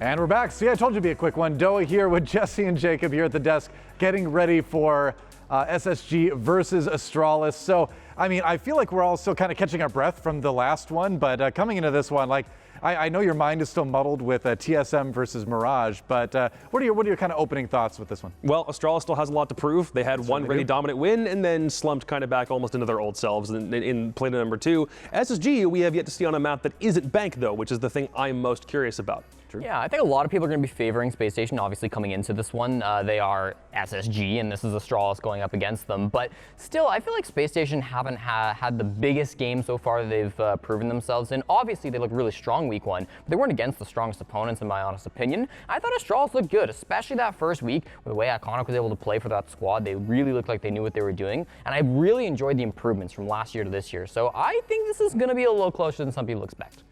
And we're back. See, I told you it'd be a quick one. Doa here with Jesse and Jacob here at the desk, getting ready for SSG versus Astralis. So, I mean, I feel like we're all still kind of catching our breath from the last one, but coming into this one, like, I know your mind is still muddled with TSM versus Mirage, but what are your kind of opening thoughts with this one? Well, Astralis still has a lot to prove. They had one really dominant win and then slumped kind of back almost into their old selves in Playday number 2. SSG, we have yet to see on a map that isn't Bank, though, which is the thing I'm most curious about. True. Yeah, I think a lot of people are going to be favoring Spacestation, obviously, coming into this one. They are SSG, and this is Astralis going up against them. But still, I feel like Spacestation haven't had the biggest game so far they've proven themselves in. Obviously, they look really strong week 1, but they weren't against the strongest opponents, in my honest opinion. I thought Astralis looked good, especially that first week, with the way Iconic was able to play for that squad. They really looked like they knew what they were doing, and I really enjoyed the improvements from last year to this year. So I think this is going to be a little closer than some people expect.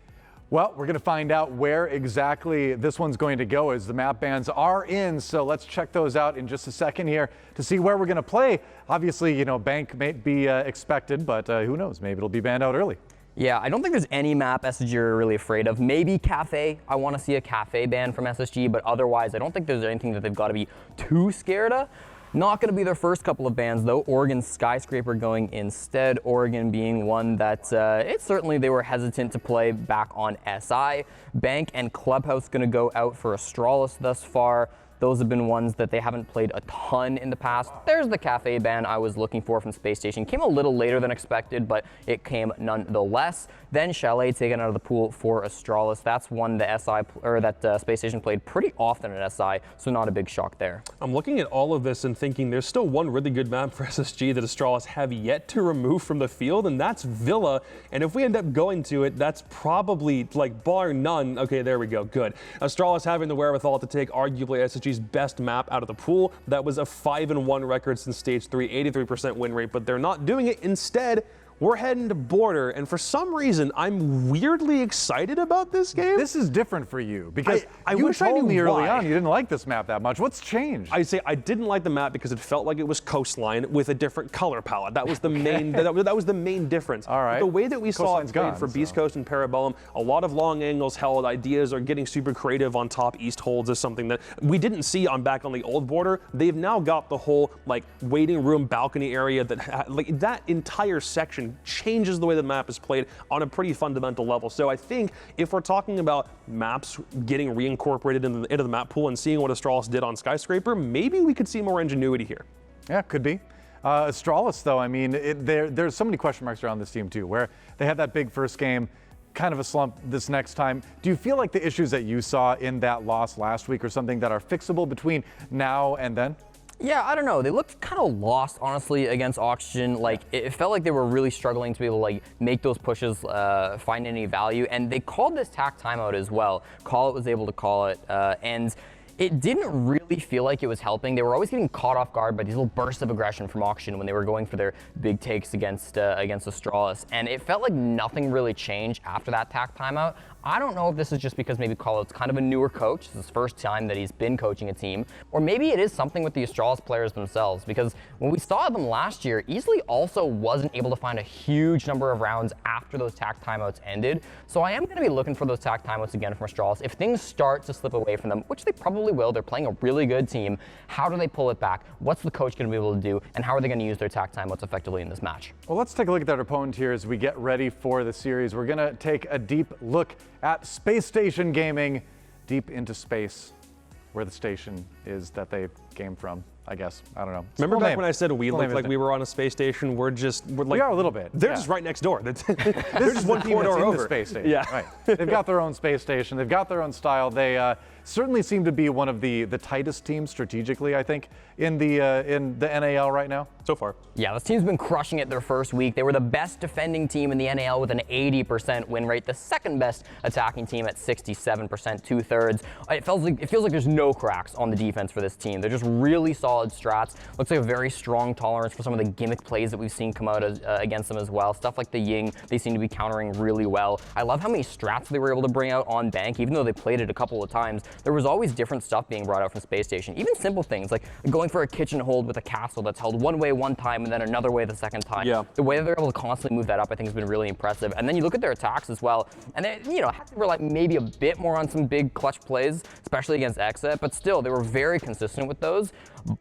Well, we're going to find out where exactly this one's going to go as the map bans are in. So let's check those out in just a second here to see where we're going to play. Obviously, you know, Bank may be expected, but who knows? Maybe it'll be banned out early. Yeah, I don't think there's any map SSG are really afraid of. Maybe Cafe. I want to see a Cafe ban from SSG, but otherwise, I don't think there's anything that they've got to be too scared of. Not going to be their first couple of bans, though. Oregon Skyscraper going instead. Oregon being one that certainly they were hesitant to play back on SI. Bank and Clubhouse going to go out for Astralis thus far. Those have been ones that they haven't played a ton in the past. There's the Cafe ban I was looking for from Spacestation. Came a little later than expected, but it came nonetheless. Then Chalet taken out of the pool for Astralis. That's one that Spacestation played pretty often at SI, so not a big shock there. I'm looking at all of this and thinking there's still one really good map for SSG that Astralis have yet to remove from the field, and that's Villa. And if we end up going to it, that's probably, like, bar none. Okay, there we go, good. Astralis having the wherewithal to take arguably SSG's best map out of the pool. That was a 5-1 record since stage 3, 83% win rate, but they're not doing it. Instead, we're heading to Border, and for some reason, I'm weirdly excited about this game. This is different for you, because I you wish I told knew me early why. on you didn't like this map that much. What's changed? I say I didn't like the map because it felt like it was coastline with a different color palette. That was the main. that was the main difference. All right. But the way that we saw it played for Beast so. Coast and Parabellum, a lot of long angles held. Ideas are getting super creative on top. East holds is something that we didn't see back on the old Border. They've now got the whole like waiting room balcony area that like that entire section changes the way the map is played on a pretty fundamental level. So I think if we're talking about maps getting reincorporated into the map pool and seeing what Astralis did on Skyscraper, maybe we could see more ingenuity here. Yeah, could be. Astralis, though, I mean, there's so many question marks around this team, too, where they had that big first game, kind of a slump this next time. Do you feel like the issues that you saw in that loss last week are something that are fixable between now and then? Yeah, I don't know. They looked kind of lost, honestly, against Oxygen. Like, it felt like they were really struggling to be able to, like, make those pushes, find any value. And they called this tack timeout as well. Call It was able to call it. And it didn't really feel like it was helping. They were always getting caught off guard by these little bursts of aggression from Oxygen when they were going for their big takes against Astralis. And it felt like nothing really changed after that tack timeout. I don't know if this is just because maybe Call Out's kind of a newer coach. This is his first time that he's been coaching a team. Or maybe it is something with the Astralis players themselves. Because when we saw them last year, Easley also wasn't able to find a huge number of rounds after those tack timeouts ended. So I am going to be looking for those tack timeouts again from Astralis. If things start to slip away from them, which they probably will, they're playing a really good team. How do they pull it back? What's the coach going to be able to do? And how are they going to use their tack timeouts effectively in this match? Well, let's take a look at that opponent here as we get ready for the series. We're going to take a deep look at Spacestation Gaming, deep into space, where the station is that they came from, I guess. I don't know. Remember back when I said we looked like we were on a space station? We're like, we are a little bit. They're just right next door. They're just one team corridor that's in over. the space station. Yeah. Right. They've got their own space station. They've got their own style. They certainly seem to be one of the tightest teams strategically, I think, in the NAL right now. So far. Yeah, this team's been crushing it their first week. They were the best defending team in the NAL with an 80% win rate, the second best attacking team at 67%, 2/3. It feels like there's no cracks on the defense for this team. They're just really solid solid strats. Looks like a very strong tolerance for some of the gimmick plays that we've seen come out against them as well. Stuff like the Ying, they seem to be countering really well. I love how many strats they were able to bring out on bank, even though they played it a couple of times. There was always different stuff being brought out from Space Station. Even simple things like going for a kitchen hold with a castle that's held one way one time and then another way the second time. Yeah. The way that they're able to constantly move that up, I think, has been really impressive. And then you look at their attacks as well, and they, had to rely maybe a bit more on some big clutch plays, especially against Exa, but still, they were very consistent with those.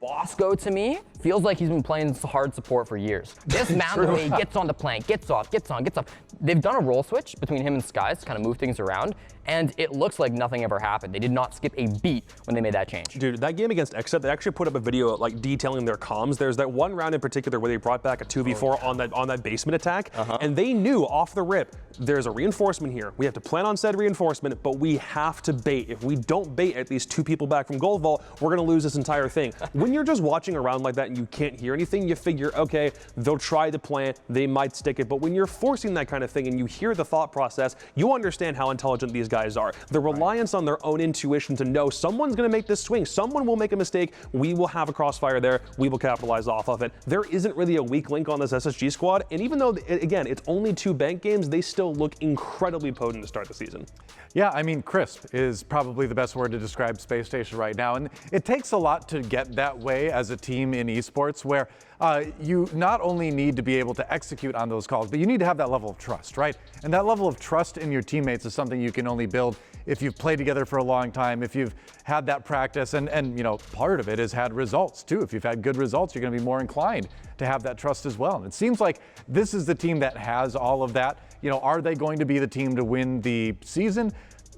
Bosco, to me, feels like he's been playing hard support for years. This man, the way he gets on the plank, gets off, gets on, gets off. They've done a role switch between him and Skies to kind of move things around, and it looks like nothing ever happened. They did not skip a beat when they made that change. Dude, that game against Exa, they actually put up a video like detailing their comms. There's that one round in particular where they brought back a 2v4 on that basement attack, and they knew off the rip, there's a reinforcement here. We have to plan on said reinforcement, but we have to bait. If we don't bait at least 2 people back from Gold Vault, we're gonna lose this entire thing. When you're just watching around like that and you can't hear anything, you figure, okay, they'll try the plan, they might stick it. But when you're forcing that kind of thing and you hear the thought process, you understand how intelligent these guys are. The reliance on their own intuition to know someone's gonna make this swing, someone will make a mistake, we will have a crossfire there, we will capitalize off of it. There isn't really a weak link on this SSG squad, and even though, again, it's only 2 bank games, they still look incredibly potent to start the season. Yeah, I mean, crisp is probably the best word to describe Space Station right now. And it takes a lot to get that way as a team in esports, where you not only need to be able to execute on those calls, but you need to have that level of trust, right? And that level of trust in your teammates is something you can only build if you've played together for a long time, if you've had that practice, and part of it is had results too. If you've had good results, you're gonna be more inclined to have that trust as well. And it seems like this is the team that has all of that. Are they going to be the team to win the season?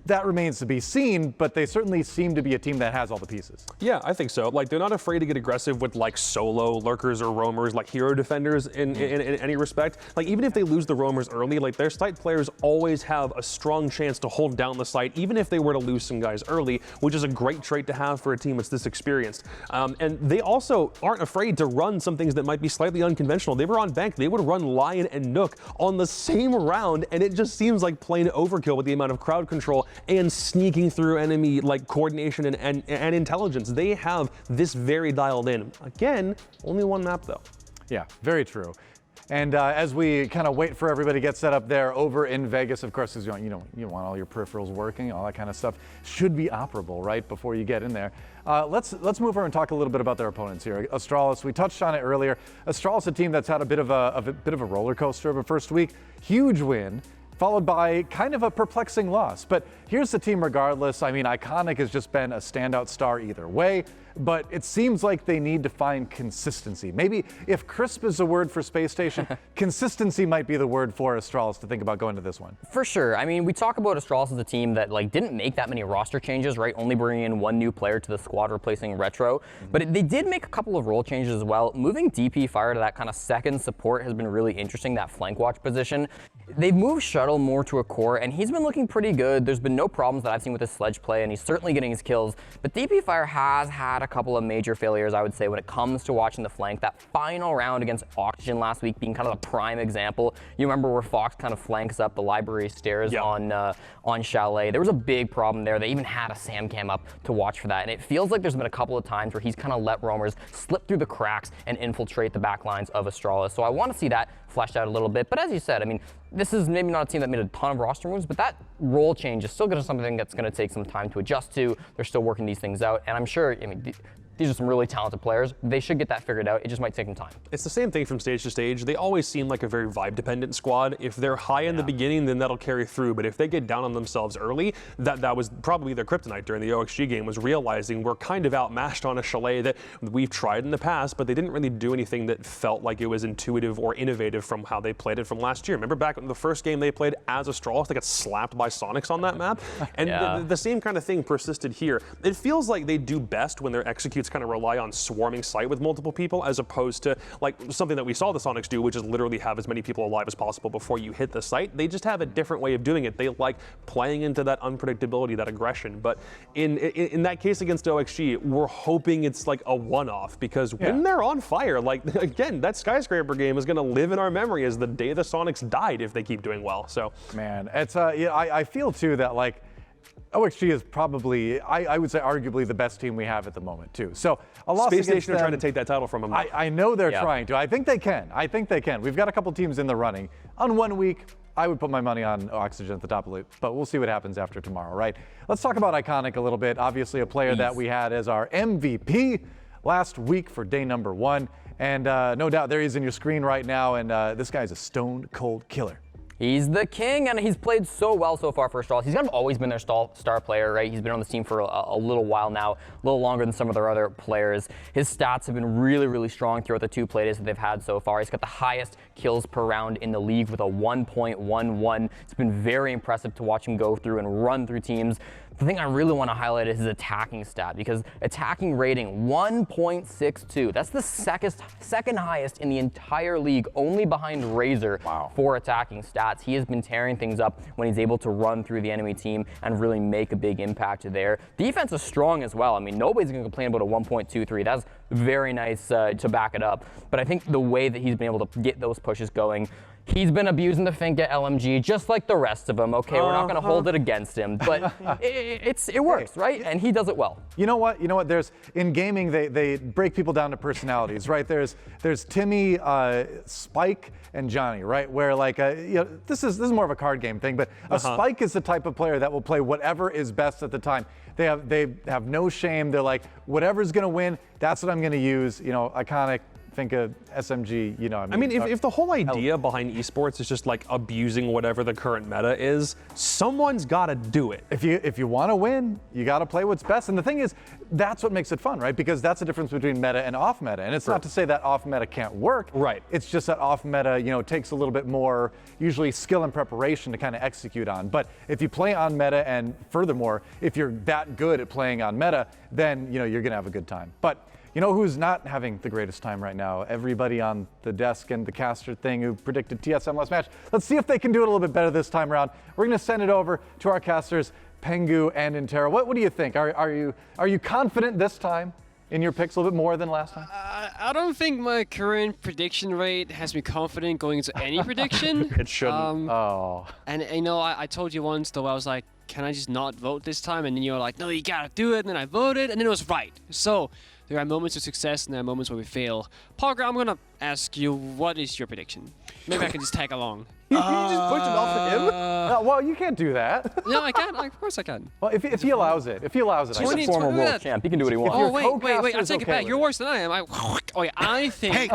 That remains to be seen, but they certainly seem to be a team that has all the pieces. Yeah, I think so. Like, they're not afraid to get aggressive with like solo lurkers or roamers, like hero defenders in any respect. Like, even if they lose the roamers early, like their site players always have a strong chance to hold down the site, even if they were to lose some guys early, which is a great trait to have for a team that's this experienced. And they also aren't afraid to run some things that might be slightly unconventional. They were on bank, they would run Lion and Nook on the same round, and it just seems like plain overkill with the amount of crowd control and sneaking through enemy like coordination and intelligence. They have this very dialed in. Again, only 1 map though. Yeah, very true. And as we kind of wait for everybody to get set up there over in Vegas, of course, because you want all your peripherals working, all that kind of stuff should be operable right before you get in there. Let's move over and talk a little bit about their opponents here. Astralis, we touched on it earlier. Astralis, a team that's had a bit of a roller coaster of a first week. Huge win, followed by kind of a perplexing loss. But here's the team regardless. I mean, Iconic has just been a standout star either way, but it seems like they need to find consistency. Maybe if crisp is a word for Space Station, consistency might be the word for Astralis to think about going to this one. For sure. I mean, we talk about Astralis as a team that didn't make that many roster changes, right? Only bringing in 1 new player to the squad, replacing Retro. But they did make a couple of role changes as well. Moving DP Fire to that kind of second support has been really interesting, that flank watch position. They've moved Shuttle more to a core, and he's been looking pretty good. There's been no problems that I've seen with his sledge play, and he's certainly getting his kills. But DP Fire has had a couple of major failures, I would say, when it comes to watching the flank. That final round against Oxygen last week being kind of a prime example. You remember where Fox kind of flanks up the library stairs on Chalet. There was a big problem there. They even had a Sam cam up to watch for that. And it feels like there's been a couple of times where he's kind of let roamers slip through the cracks and infiltrate the back lines of Astralis. So I want to see that fleshed out a little bit. But as you said, I mean, this is maybe not a team that made a ton of roster moves, but that role change is still going to be something that's going to take some time to adjust to. They're still working these things out. And I'm sure, I mean, these are some really talented players. They should get that figured out. It just might take them time. It's the same thing from stage to stage. They always seem like a very vibe-dependent squad. If they're high in the beginning, then that'll carry through. But if they get down on themselves early, that was probably their kryptonite during the OXG game, was realizing we're kind of outmatched on a Chalet that we've tried in the past, but they didn't really do anything that felt like it was intuitive or innovative from how they played it from last year. Remember back in the first game they played as Astralis, they got slapped by Sonics on that map? And the same kind of thing persisted here. It feels like they do best when their executes kind of rely on swarming site with multiple people, as opposed to like something that we saw the Sonics do, which is literally have as many people alive as possible before you hit the site. They just have a different way of doing it. They like playing into that unpredictability, that aggression. But in that case against OXG, we're hoping it's like a one-off, because when they're on fire, like again, that skyscraper game is going to live in our memory as the day the Sonics died if they keep doing well. So man, it's I feel too that like OXG is probably, I would say, arguably the best team we have at the moment, too. So a loss against Spacestation are them, trying to take that title from them. I know they're Yeah. trying to. I think they can. We've got a couple teams in the running. On 1 week, I would put my money on Oxygen at the top of the, but we'll see what happens after tomorrow, right? Let's talk about Iconic a little bit. Obviously, a player that we had as our MVP last week for day number 1. And no doubt, there he is in your screen right now. And this guy's a stone cold killer. He's the king, and he's played so well so far for Astralis. He's kind of always been their star player, right? He's been on this team for a little while now, a little longer than some of their other players. His stats have been really, really strong throughout the 2 playdays that they've had so far. He's got the highest kills per round in the league with a 1.11. It's been very impressive to watch him go through and run through teams. The thing I really want to highlight is his attacking stat, because attacking rating 1.62. That's the second highest in the entire league, only behind Razor for attacking stats. He has been tearing things up when he's able to run through the enemy team and really make a big impact there. Defense is strong as well. I mean, nobody's going to complain about a 1.23. That's very nice to back it up. But I think the way that he's been able to get those pushes going, he's been abusing the Fink at LMG just like the rest of them. Okay, we're not going to hold it against him, but it works, right? And he does it well. You know what? There's in gaming they break people down to personalities, right? There's Timmy, Spike, and Johnny, right? Where like this is more of a card game thing, but a Spike is the type of player that will play whatever is best at the time. They have no shame. They're like, whatever's going to win, that's what I'm going to use. Iconic. Think of SMG, I mean, if the whole idea behind esports is just like abusing whatever the current meta is, someone's got to do it. If you want to win, you got to play what's best. And the thing is, that's what makes it fun, right? Because that's the difference between meta and off meta. And it's not to say that off meta can't work. Right. It's just that off meta, takes a little bit more, usually skill and preparation to kind of execute on. But if you play on meta, and furthermore, if you're that good at playing on meta, then you're going to have a good time. But you know who's not having the greatest time right now? Everybody on the desk and the caster thing who predicted TSM last match. Let's see if they can do it a little bit better this time around. We're going to send it over to our casters, Pengu and Intero. What do you think? Are you confident this time in your picks a little bit more than last time? I don't think my current prediction rate has me confident going into any prediction. It shouldn't. And I told you once though, I was like, can I just not vote this time? And then you were like, no, you gotta do it. And then I voted, and then it was right. So there are moments of success and there are moments where we fail. Parker, I'm gonna ask you, what is your prediction? Maybe I can just tag along. You just push it off to him? Well, you can't do that. No, I can. Of course I can. Well, if he allows it, I He's a former world champ. He can do what he wants. Oh, wait. I take it back. with You're worse than I am. I think. Hey,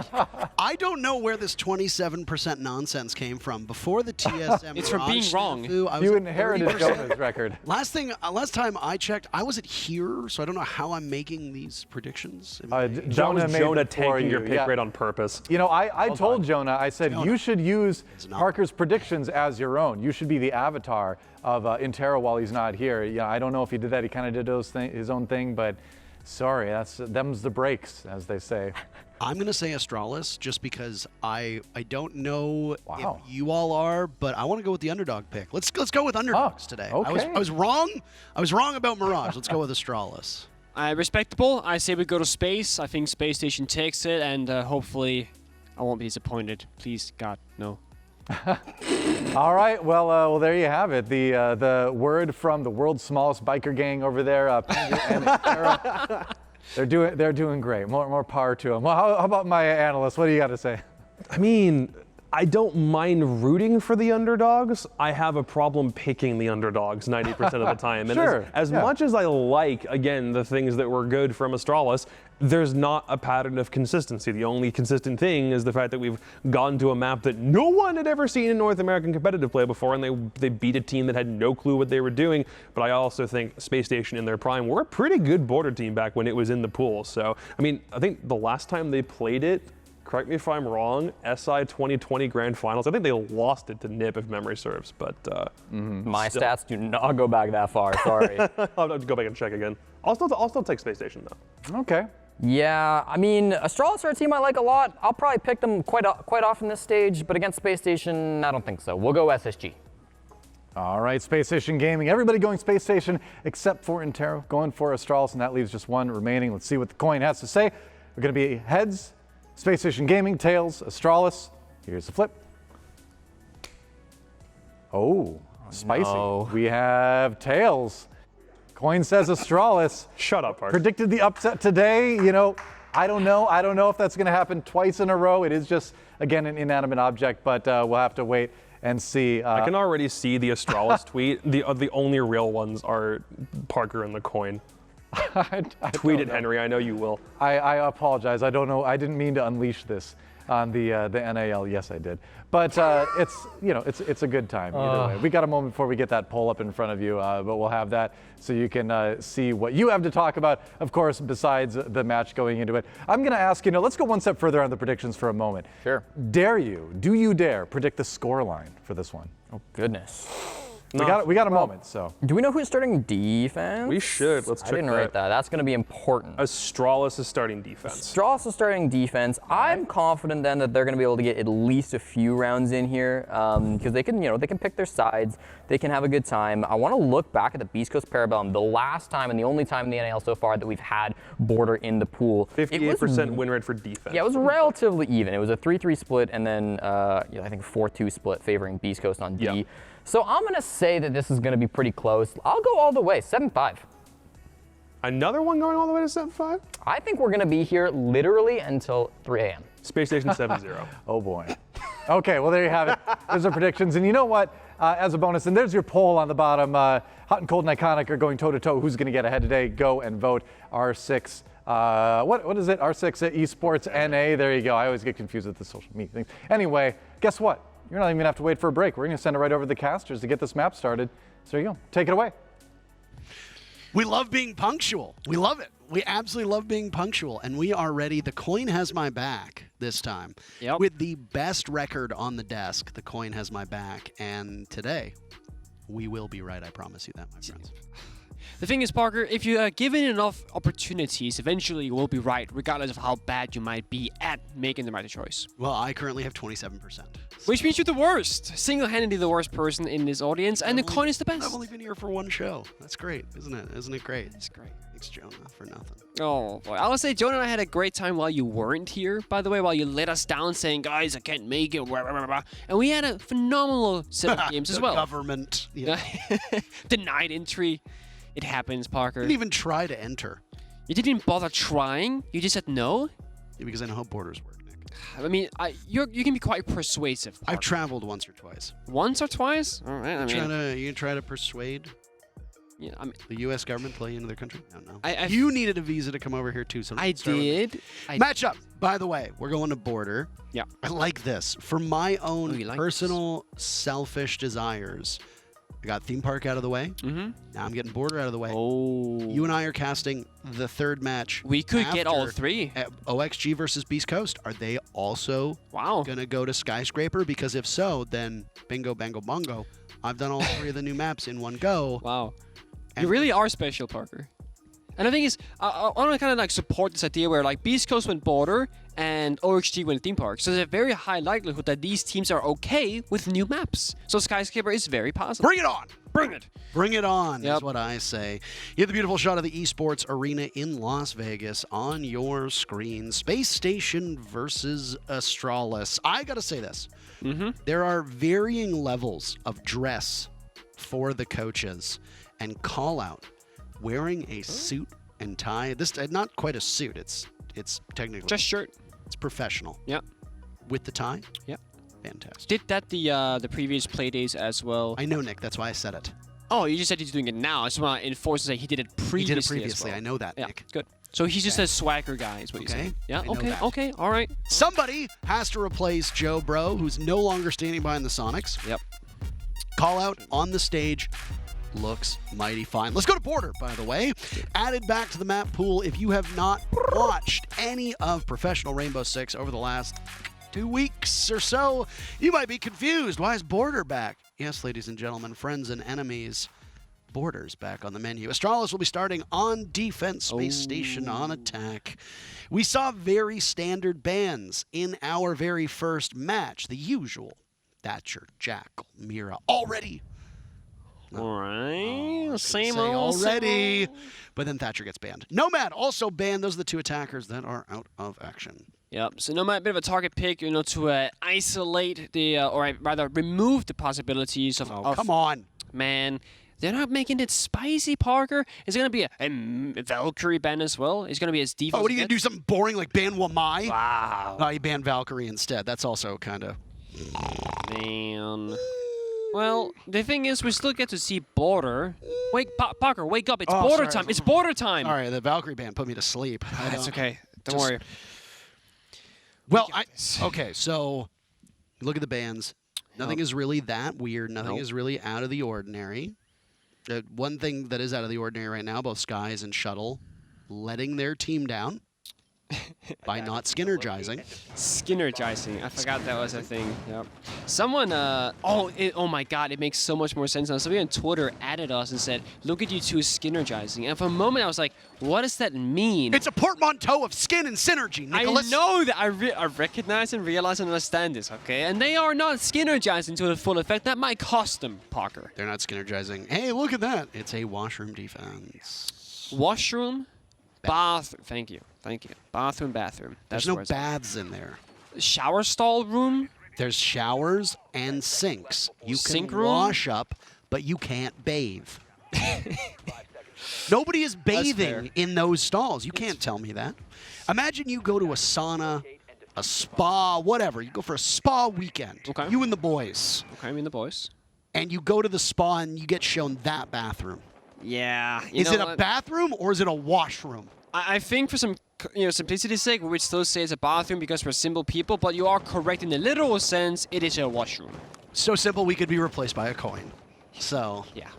I don't know where this 27% nonsense came from. Before the TSM, It's from being wrong. snafu, I was You at inherited 30%. Jonah's record. Last time I checked, I wasn't here, so I don't know how I'm making these predictions. That Jonah was made Jonah it for tanking your you, pick yeah. rate on purpose. I told Jonah, I said, Jonah. you should use not. Parker's predictions as your own. You should be the avatar of Intero while he's not here. Yeah, I don't know if he did that. He kind of did his own thing, but sorry, them's the breaks, as they say. I'm going to say Astralis just because I don't know Wow. if you all are, but I want to go with the underdog pick. Let's go with underdogs today. okay. I was wrong. I was wrong about Mirage. Let's go with Astralis. Respectable. I say we go to space. I think Spacestation takes it, and hopefully I won't be disappointed. Please, God, no. All right, well, there you have it. The word from the world's smallest biker gang over there, Pengu and Intero. They're doing great. More power to them. Well, how about my analyst? What do you got to say? I mean, I don't mind rooting for the underdogs. I have a problem picking the underdogs 90% of the time. And Sure, as yeah. much as I like, again, the things that were good from Astralis, there's not a pattern of consistency. The only consistent thing is the fact that we've gone to a map that no one had ever seen in North American competitive play before, and they beat a team that had no clue what they were doing. But I also think Spacestation in their prime were a pretty good border team back when it was in the pool. So, I mean, I think the last time they played it, correct me if I'm wrong, SI 2020 Grand Finals, I think they lost it to NIP if memory serves, but My stats do not go back that far, sorry. I'll have to go back and check again. I'll still take Space Station though. Okay. Yeah, I mean, Astralis are a team I like a lot. I'll probably pick them quite often this stage, but against Space Station, I don't think so. We'll go SSG. All right, Space Station Gaming. Everybody going Space Station except for Intero, going for Astralis, and that leaves just one remaining. Let's see what the coin has to say. We're going to be heads, Space Station Gaming, tails, Astralis. Here's the flip. Oh, Spicy. No. We have tails. Coin says Astralis. Shut up, Park. Predicted the upset today. You know, I don't know. I don't know if that's going to happen twice in a row. It is just, again, an inanimate object, but we'll have to wait and see. I can already see the Astralis tweet. The only real ones are Parker and the coin. I Tweet don't it, know. Henry. I know you will. I apologize. I don't know. I didn't mean to unleash this on the NAL. Yes, I did. But it's a good time either way. We got a moment before we get that poll up in front of you, but we'll have that so you can see what you have to talk about. Of course, besides the match going into it, I'm going to ask let's go one step further on the predictions for a moment. Sure. Do you dare predict the score line for this one? Oh, goodness. We got a moment. So Do we know who's starting defense? We should. Let's I check didn't that. write that. That's going to be important. Astralis is starting defense. Strauss is starting defense. I'm confident then that they're going to be able to get at least a few rounds in here because they can, they can pick their sides. They can have a good time. I want to look back at the Beast Coast Parabellum, the last time and the only time in the NAL so far that we've had Border in the pool. 58% win rate for defense. Yeah, it was relatively even. It was a 3-3 split and then I think 4-2 split favoring Beast Coast on D. Yeah. So I'm going to say that this is going to be pretty close. I'll go all the way, 7-5. Another one going all the way to 7-5? I think we're going to be here literally until 3 a.m. Space Station 7-0. Oh boy. Okay, well there you have it. There's our predictions, and you know what? As a bonus, and there's your poll on the bottom. Hot and Cold and Iconic are going toe to toe. Who's going to get ahead today? Go and vote. R6. What is it? R6 Esports NA. There you go. I always get confused with the social media things. Anyway, guess what? You're not even gonna have to wait for a break. We're gonna send it right over to the casters to get this map started. So there you go. Take it away. We love being punctual. We love it. We absolutely love being punctual, and we are ready. The coin has my back this time. Yep. With the best record on the desk, the coin has my back, and today we will be right. I promise you that, my friends. The thing is, Parker, if you are given enough opportunities, eventually you will be right, regardless of how bad you might be at making the right choice. Well, I currently have 27%. Which means you're the worst. Single-handedly the worst person in this audience, and the coin is the best. I've only been here for one show. That's great, isn't it? Isn't it great? That's great. Thanks, Jonah, for nothing. Oh, boy. I would say Jonah and I had a great time while you weren't here, by the way, while you let us down saying, guys, I can't make it, blah, blah, blah, blah. And we had a phenomenal set of games as well. Government. Yeah. Denied entry. It happens, Parker. Didn't even try to enter. You didn't bother trying? You just said no? Yeah, because I know how borders work, Nick. I mean, you can be quite persuasive, Parker. I've traveled once or twice. Once or twice? All right, I mean... You try to persuade Yeah, I mean, the U.S. government play into their country? No. I You needed a visa to come over here, too. So I start with me. did. Matchup. By the way, we're going to border. Yeah. I like this. For my own you like personal, selfish desires, I got theme park out of the way. Mm-hmm. Now I'm getting border out of the way. Oh. You and I are casting the third match. We could get all after three. OXG versus Beast Coast. Are they also Wow. going to go to Skyscraper? Because if so, then bingo, bango, bongo. I've done all three of the new maps in one go. Wow. And- You really are special, Parker. And the thing is, I want to kind of like support this idea where like Beast Coast went border and OXG went theme park. So there's a very high likelihood that these teams are okay with new maps. So Skyscraper is very possible. Bring it on! Bring it! Bring it on, Yep. is what I say. You have the beautiful shot of the esports arena in Las Vegas on your screen. Space Station versus Astralis. I gotta say this. Mm-hmm. There are varying levels of dress for the coaches and call out. Wearing a suit and tie. This not quite a suit. It's technically Just shirt. it's professional. Yeah. With the tie. Yeah. Fantastic. Did that the previous Playdays as well? I know, Nick. That's why I said it. Oh, you just said he's doing it now. I just want to enforce to say he did it previously. He did it as previously. well. I know that, Yeah, Nick. good. So he's just a swagger guy, is what you're Okay, saying. Yeah. I know Okay. that. Okay. All right. Somebody has to replace Joe Bro, who's no longer standing behind the Sonics. Yep. Call out on the stage. Looks mighty fine. Let's go to border, by the way. Added back to the map pool. If you have not watched any of Professional Rainbow Six over the last 2 weeks or so, you might be confused. Why is border back? Yes, ladies and gentlemen, friends and enemies, border's back on the menu. Astralis will be starting on defense, Space Station on attack. We saw very standard bans in our very first match. The usual Thatcher, Jackal, Mira already. All right. Say Same old. already. But then Thatcher gets banned. Nomad also banned. Those are the two attackers that are out of action. Yep. So Nomad, a bit of a target pick, to isolate the, or rather remove the possibilities of. Oh, come on. man. They're not making it spicy, Parker. Is it going to be a Valkyrie ban as well? Is it going to be as default? Oh, what are you going to do? Something boring like ban Wamai? Wow. No, you ban Valkyrie instead. That's also kind of... Man. Well, the thing is, we still get to see Border. Wait, Parker, wake up. It's border time. It's border time. All right, the Valkyrie ban put me to sleep. That's okay. Don't worry. Well, okay, so look at the bans. Nothing is really that weird. Nothing is really out of the ordinary. One thing that is out of the ordinary right now, both Skies and Shuttle letting their team down by not Skinnergizing. Skinnergizing. I forgot that was a thing. Yep. Someone, oh my God, it makes so much more sense now. Somebody on Twitter added us and said, look at you two Skinnergizing. And for a moment I was like, what does that mean? It's a portmanteau of skin and synergy, Nicholas. I know that. I recognize and realize and understand this, okay? And they are not Skinnergizing to the full effect. That might cost them, Parker. They're not Skinnergizing. Hey, look at that. It's a washroom defense. Washroom? Bathroom. Thank you. Bathroom. There's no baths in there. Shower stall room? There's showers and sinks. You Sink can room? wash up, but you can't bathe. Nobody is bathing in those stalls. You can't tell me that. Imagine you go to a sauna, a spa, whatever. You go for a spa weekend. Okay. You and the boys. Okay, I mean the boys. And you go to the spa and you get shown that bathroom. Yeah. Is it a bathroom or is it a washroom? I think for some simplicity's sake, we would still say it's a bathroom because we're simple people, but you are correct in the literal sense, it is a washroom. So simple we could be replaced by a coin. So. Yeah.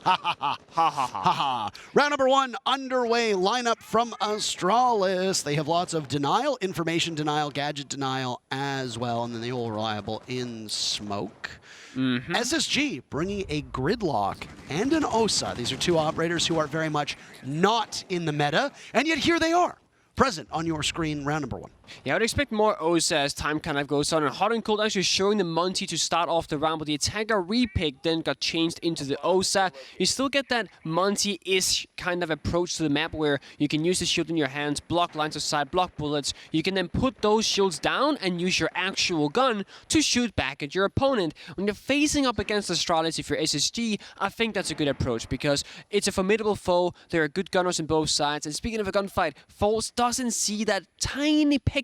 Ha ha ha. Ha ha ha ha. Round number 1 underway. Lineup from Astralis. They have lots of denial, information denial, gadget denial as well, and then the all reliable in smoke. SSG bringing a gridlock and an OSA. These are two operators who are very much not in the meta, and yet here they are, present on your screen, round number 1. Yeah, I would expect more OSA as time kind of goes on. And Hot and Cold actually showing the Monty to start off the round, but the attacker repick then got changed into the OSA. You still get that Monty-ish kind of approach to the map where you can use the shield in your hands, block lines of sight, block bullets. You can then put those shields down and use your actual gun to shoot back at your opponent. When you're facing up against Astralis, if you're SSG, I think that's a good approach because it's a formidable foe. There are good gunners on both sides. And speaking of a gunfight, False doesn't see that tiny pixel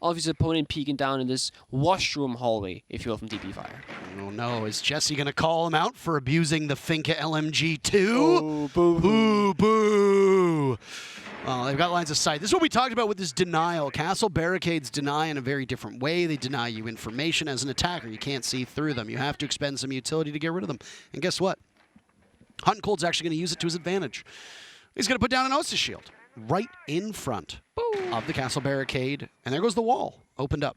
of his opponent peeking down in this washroom hallway, if you will, from DP Fire. Oh no, is Jesse going to call him out for abusing the Finka LMG2? Oh, boo. Boo, boo. Well, they've got lines of sight. This is what we talked about with this denial. Castle barricades deny in a very different way. They deny you information as an attacker. You can't see through them. You have to expend some utility to get rid of them. And guess what? Hot and Cold's actually going to use it to his advantage. He's going to put down an OSA shield right in front of the castle barricade. And there goes the wall, opened up.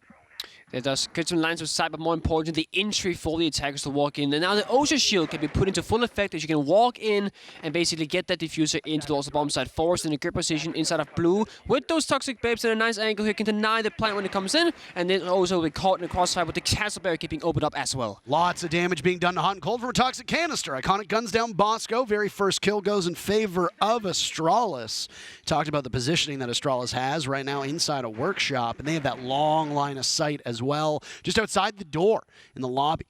It does get some lines of sight, but more important, the entry for the attackers to walk in. And now the OSA shield can be put into full effect as you can walk in and basically get that diffuser into the OSA bomb site. Forest in a grip position inside of blue with those toxic babes in a nice angle here. Can deny the plant when it comes in, and then also will be caught in a crossfire with the castle barricade being opened up as well. Lots of damage being done to Hot and Cold from a toxic canister. Iconic guns down Bosco. Very first kill goes in favor of Astralis. Talked about the positioning that Astralis has right now inside a workshop, and they have that long line of sight as well, just outside the door in the lobby,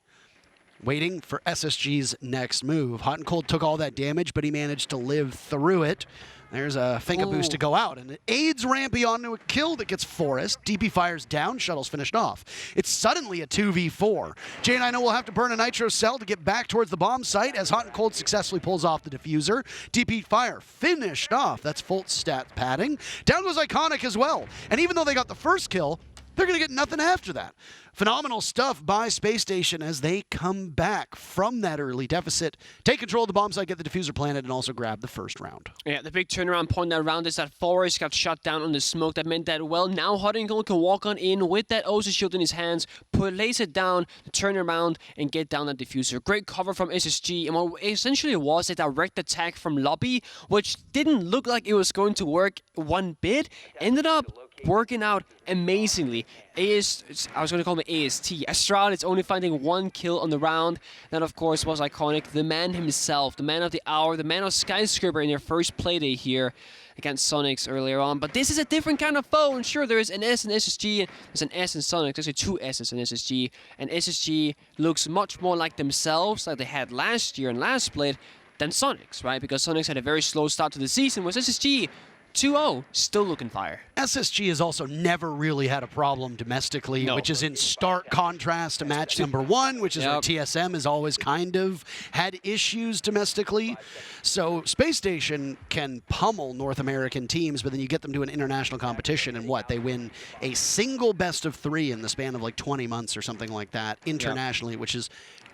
waiting for SSG's next move. Hot and Cold took all that damage, but he managed to live through it. There's a Finka boost to go out, and it aids Rampy onto a kill that gets Forest. DP fires down, Shuttle's finished off. It's suddenly a 2v4. J9 will have to burn a Nitro cell to get back towards the bomb site as Hot and Cold successfully pulls off the diffuser. DP fire finished off. That's Fult's stat padding. Down goes Iconic as well, and even though they got the first kill, they're going to get nothing after that. Phenomenal stuff by Spacestation as they come back from that early deficit, take control of the bomb site, get the diffuser planted, and also grab the first round. Yeah, the big turnaround point that round is that Forest got shut down on the smoke. That meant that, well, now Hot and Cold can walk on in with that OSA shield in his hands, lace it down, turn around, and get down that diffuser. Great cover from SSG, and what essentially was a direct attack from lobby, which didn't look like it was going to work one bit, ended up working out amazingly. I was going to call him AST. Astralis only finding 1 kill on the round. That, of course, was iconic. The man himself, the man of the hour, the man of Skyscraper in their first Playday here against Sonics earlier on. But this is a different kind of foe. And sure, there is an S in SSG, there's an S in Sonics. There's 2 S's in SSG. And SSG looks much more like themselves, like they had last year and last split, than Sonics, right? Because Sonics had a very slow start to the season, whereas SSG 2-0, still looking fire. SSG has also never really had a problem domestically, which is in stark contrast to match number 1, which is where TSM has always kind of had issues domestically. So Space Station can pummel North American teams, but then you get them to an international competition, and what? They win a single best of 3 in the span of like 20 months or something like that internationally, which is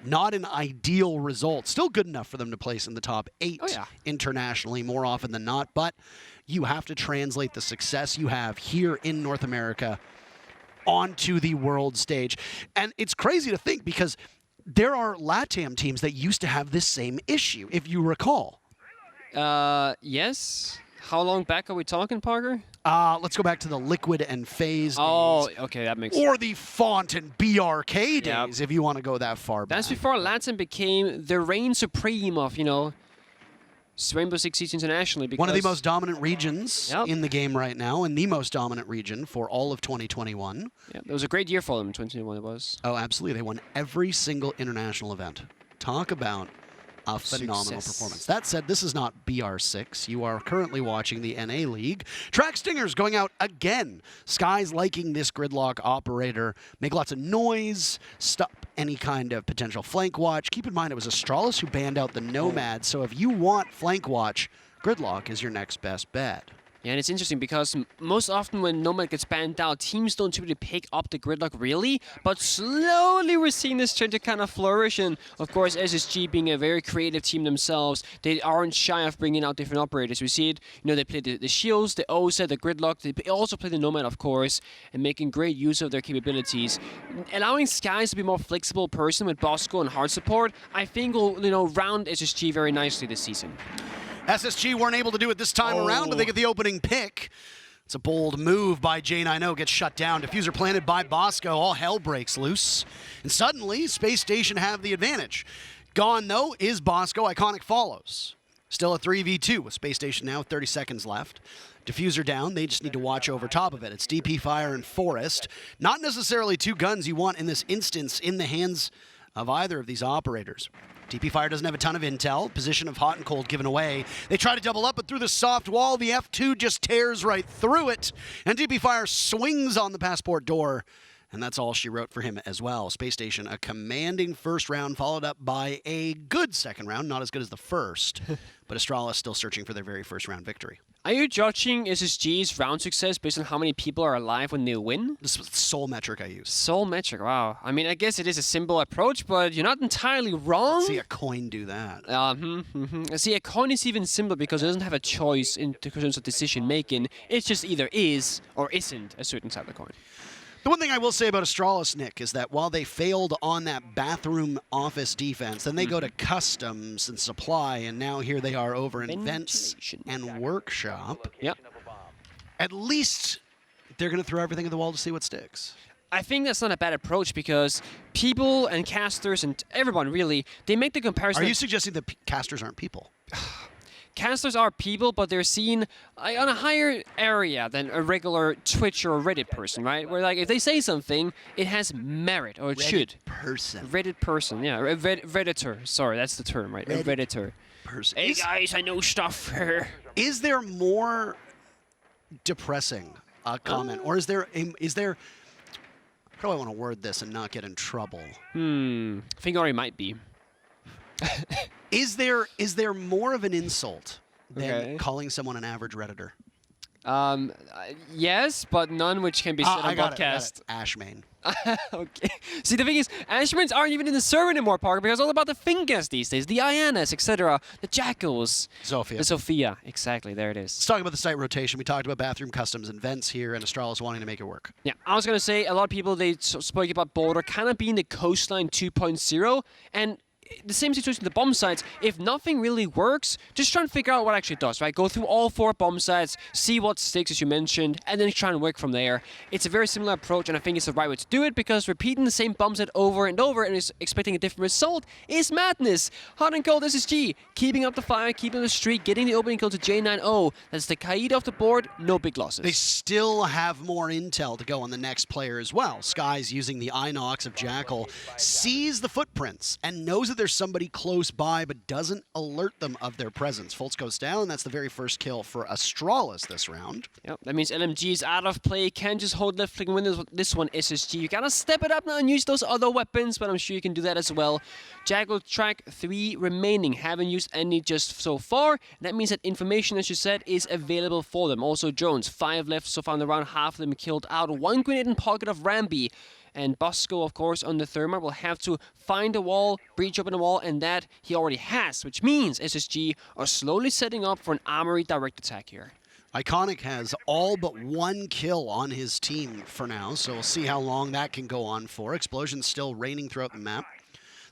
not an ideal result. Still good enough for them to place in the top 8 internationally more often than not, but you have to translate the success you have here in North America onto the world stage. And it's crazy to think because there are LATAM teams that used to have this same issue, if you recall. Yes. How long back are we talking, Parker? Let's go back to the Liquid and FaZe days. Oh, okay, that makes sense. Or the Font and BRK days, if you want to go that far back. That's before LATAM became the reign supreme of, Rainbow Six Siege internationally. One of the most dominant regions in the game right now, and the most dominant region for all of 2021. Yeah, it was a great year for them in 2021, it was. Oh, absolutely. They won every single international event. Talk about a phenomenal performance. That said, this is not BR6. You are currently watching the NA League. Track Stingers going out again. Sky's liking this gridlock operator. Make lots of noise. Stop any kind of potential flank watch. Keep in mind, it was Astralis who banned out the Nomad, so if you want flank watch, gridlock is your next best bet. Yeah, and it's interesting because most often when Nomad gets banned out, teams don't typically pick up the gridlock really, but slowly we're seeing this trend to kind of flourish, and of course SSG being a very creative team themselves, they aren't shy of bringing out different operators. We see it, they play the shields, the OSA, the gridlock, they also play the Nomad of course, and making great use of their capabilities. Allowing Skies to be more flexible person with Bosco and hard support, I think will round SSG very nicely this season. SSG weren't able to do it this time around, but they get the opening pick. It's a bold move by J90, gets shut down. Diffuser planted by Bosco, all hell breaks loose. And suddenly, Space Station have the advantage. Gone, though, is Bosco. Iconic follows. Still a 3v2 with Space Station now, 30 seconds left. Diffuser down, they just need to watch over top of it. It's DP Fire and Forest. Not necessarily 2 guns you want in this instance in the hands of either of these operators. DP Fire doesn't have a ton of intel. Position of hot and cold given away. They try to double up, but through the soft wall, the F2 just tears right through it. And DP Fire swings on the passport door. And that's all she wrote for him as well. Space Station, a commanding first round, followed up by a good second round. Not as good as the first, but Astralis still searching for their very first round victory. Are you judging SSG's round success based on how many people are alive when they win? This is the sole metric I use. Sole metric, wow. I mean, I guess it is a simple approach, but you're not entirely wrong. Let's see a coin do that. See, a coin is even simpler because it doesn't have a choice in terms of decision making. It just either is or isn't a certain type of coin. The one thing I will say about Astralis, Nick, is that while they failed on that bathroom office defense, then they go to customs and supply, and now here they are over in vents and workshop. Yep. At least they're going to throw everything at the wall to see what sticks. I think that's not a bad approach because people and casters and everyone really, they make the comparison. Are you suggesting that casters aren't people? Casters are people, but they're seen on a higher area than a regular Twitch or Reddit person, right? Where like if they say something, it has merit, or it should. Reddit person, yeah. Redditor. Sorry, that's the term, right? A Redditor. Person. Hey guys, I know stuff. Is there more depressing comment, or is there? How do I want to word this and not get in trouble? I think already might be. Is there more of an insult than calling someone an average Redditor? Yes, but none which can be said on podcast. Ashmain. Okay. See, the thing is, Ashmains aren't even in the server anymore, Parker, because it's all about the fingers these days, the Ianas, etc., the Jackals. Sophia. The Sophia, exactly, there it is. Let's talk about the site rotation. We talked about bathroom customs and vents here, and Astralis wanting to make it work. Yeah, I was going to say, a lot of people, they spoke about Boulder kind of being the coastline 2.0, and the same situation with the bomb sites. If nothing really works, just try and figure out what actually does, right? Go through all 4 bomb sites, see what sticks, as you mentioned, and then try and work from there. It's a very similar approach, and I think it's the right way to do it, because repeating the same bomb site over and over and expecting a different result is madness. Hot and cold SSG, keeping up the fire, keeping the streak, getting the opening kill to J9O. That's the Kaid off the board, no big losses. They still have more intel to go on the next player as well. Sky's using the Inox of Jackal, sees the footprints, and knows that there's somebody close by, but doesn't alert them of their presence. Fultz goes down, and that's the very first kill for Astralis this round. Yep, that means LMG is out of play. Can't just hold left click and win this one, SSG. You gotta step it up now and use those other weapons, but I'm sure you can do that as well. Jackal track 3 remaining. Haven't used any just so far. That means that information, as you said, is available for them. Also drones, 5 left so far in the round, half of them killed out. 1 grenade in pocket of Ramby. And Bosco, of course, on the Therma will have to find a wall, breach open a wall, and that he already has, which means SSG are slowly setting up for an armory direct attack here. Iconic has all but 1 kill on his team for now, so we'll see how long that can go on for. Explosions still raining throughout the map.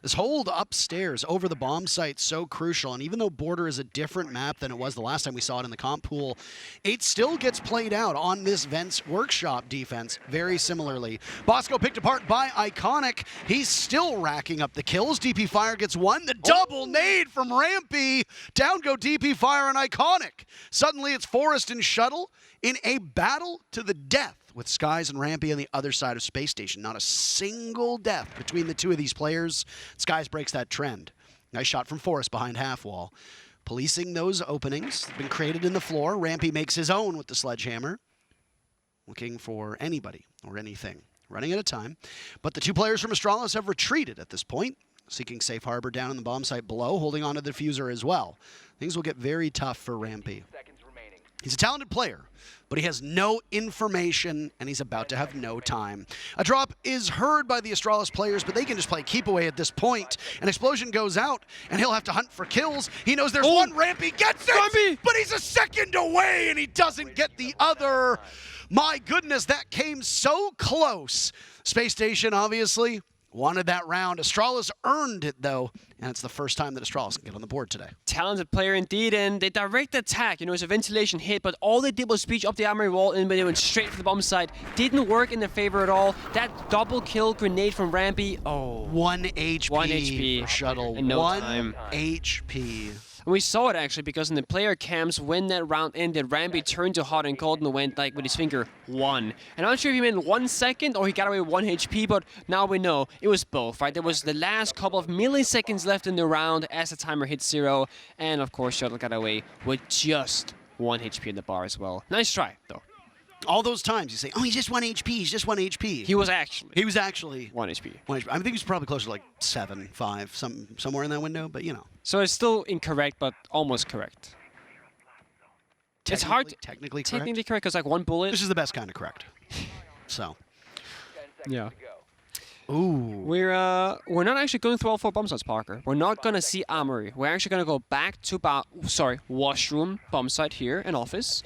This hold upstairs over the bomb site so crucial, and even though Border is a different map than it was the last time we saw it in the comp pool, it still gets played out on this Vents Workshop defense very similarly. Bosco picked apart by Iconic. He's still racking up the kills. DP Fire gets 1. The double nade from Rampy. Down go DP Fire and Iconic. Suddenly it's Forest and Shuttle in a battle to the death, with Skies and Rampy on the other side of Space Station. Not a single death between the 2 of these players. Skies breaks that trend. Nice shot from Forrest behind half wall. Policing those openings that have been created in the floor. Rampy makes his own with the sledgehammer. Looking for anybody or anything. Running out of time. But the 2 players from Astralis have retreated at this point, seeking safe harbor down in the bomb site below, holding on to the diffuser as well. Things will get very tough for Rampy. He's a talented player, but he has no information, and he's about to have no time. A drop is heard by the Astralis players, but they can just play keep away at this point. An explosion goes out, and he'll have to hunt for kills. He knows there's one. Rampy gets it, Rampy! But he's a second away, and he doesn't get the other. My goodness, that came so close. Space Station, obviously, wanted that round. Astralis earned it, though, and it's the first time that Astralis can get on the board today. Talented player indeed, and they direct attack. You know, it's a ventilation hit, but all they did was breach up the armory wall, and they went straight to the bomb site. Didn't work in their favor at all. That double kill grenade from Rampy, 1 HP. 1 HP for Shuttle. in no 1 time. HP. And we saw it actually, because in the player cams, when that round ended, Rampy turned to Hot and Cold and went like with his finger 1. And I'm not sure if he meant 1 second or he got away with 1 HP, but now we know it was both, right? There was the last couple of milliseconds left in the round as the timer hit 0, and of course Shuttle got away with just 1 HP in the bar as well. Nice try, though. All those times you say, oh, he's just 1 HP, he's just 1 HP. He was actually 1 HP. 1 HP. I think he was probably closer to like 7, 5, somewhere in that window, but you know. So it's still incorrect, but almost correct. It's hard. Technically correct. Technically correct, because like 1 bullet. This is the best kind of correct. So. Yeah. Ooh. We're not actually going through all 4 bomb sites, Parker. We're not gonna see armory. We're actually gonna go back to washroom bomb site here, an office,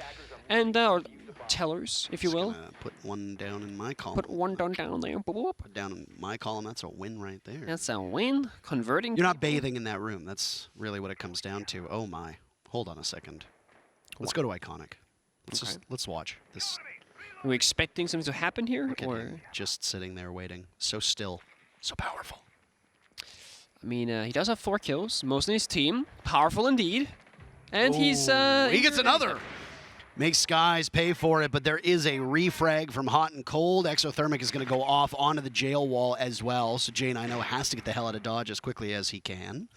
and or tellers, if you will. Put 1 down in my column. Put 1 down there. Boop, boop. Put down in my column. That's a win right there. That's a win. Converting. You're not bathing in that room. That's really what it comes down to. Oh my. Hold on a second. Let's go to Iconic. Let's watch this. Are we expecting something to happen here, Look at or? him, just sitting there waiting. So still. So powerful. I mean, he does have 4 kills, most in his team. Powerful indeed. And he's He gets another. Makes Skies pay for it, but there is a refrag from Hot and Cold. Exothermic is going to go off onto the jail wall as well, so J9O has to get the hell out of Dodge as quickly as he can.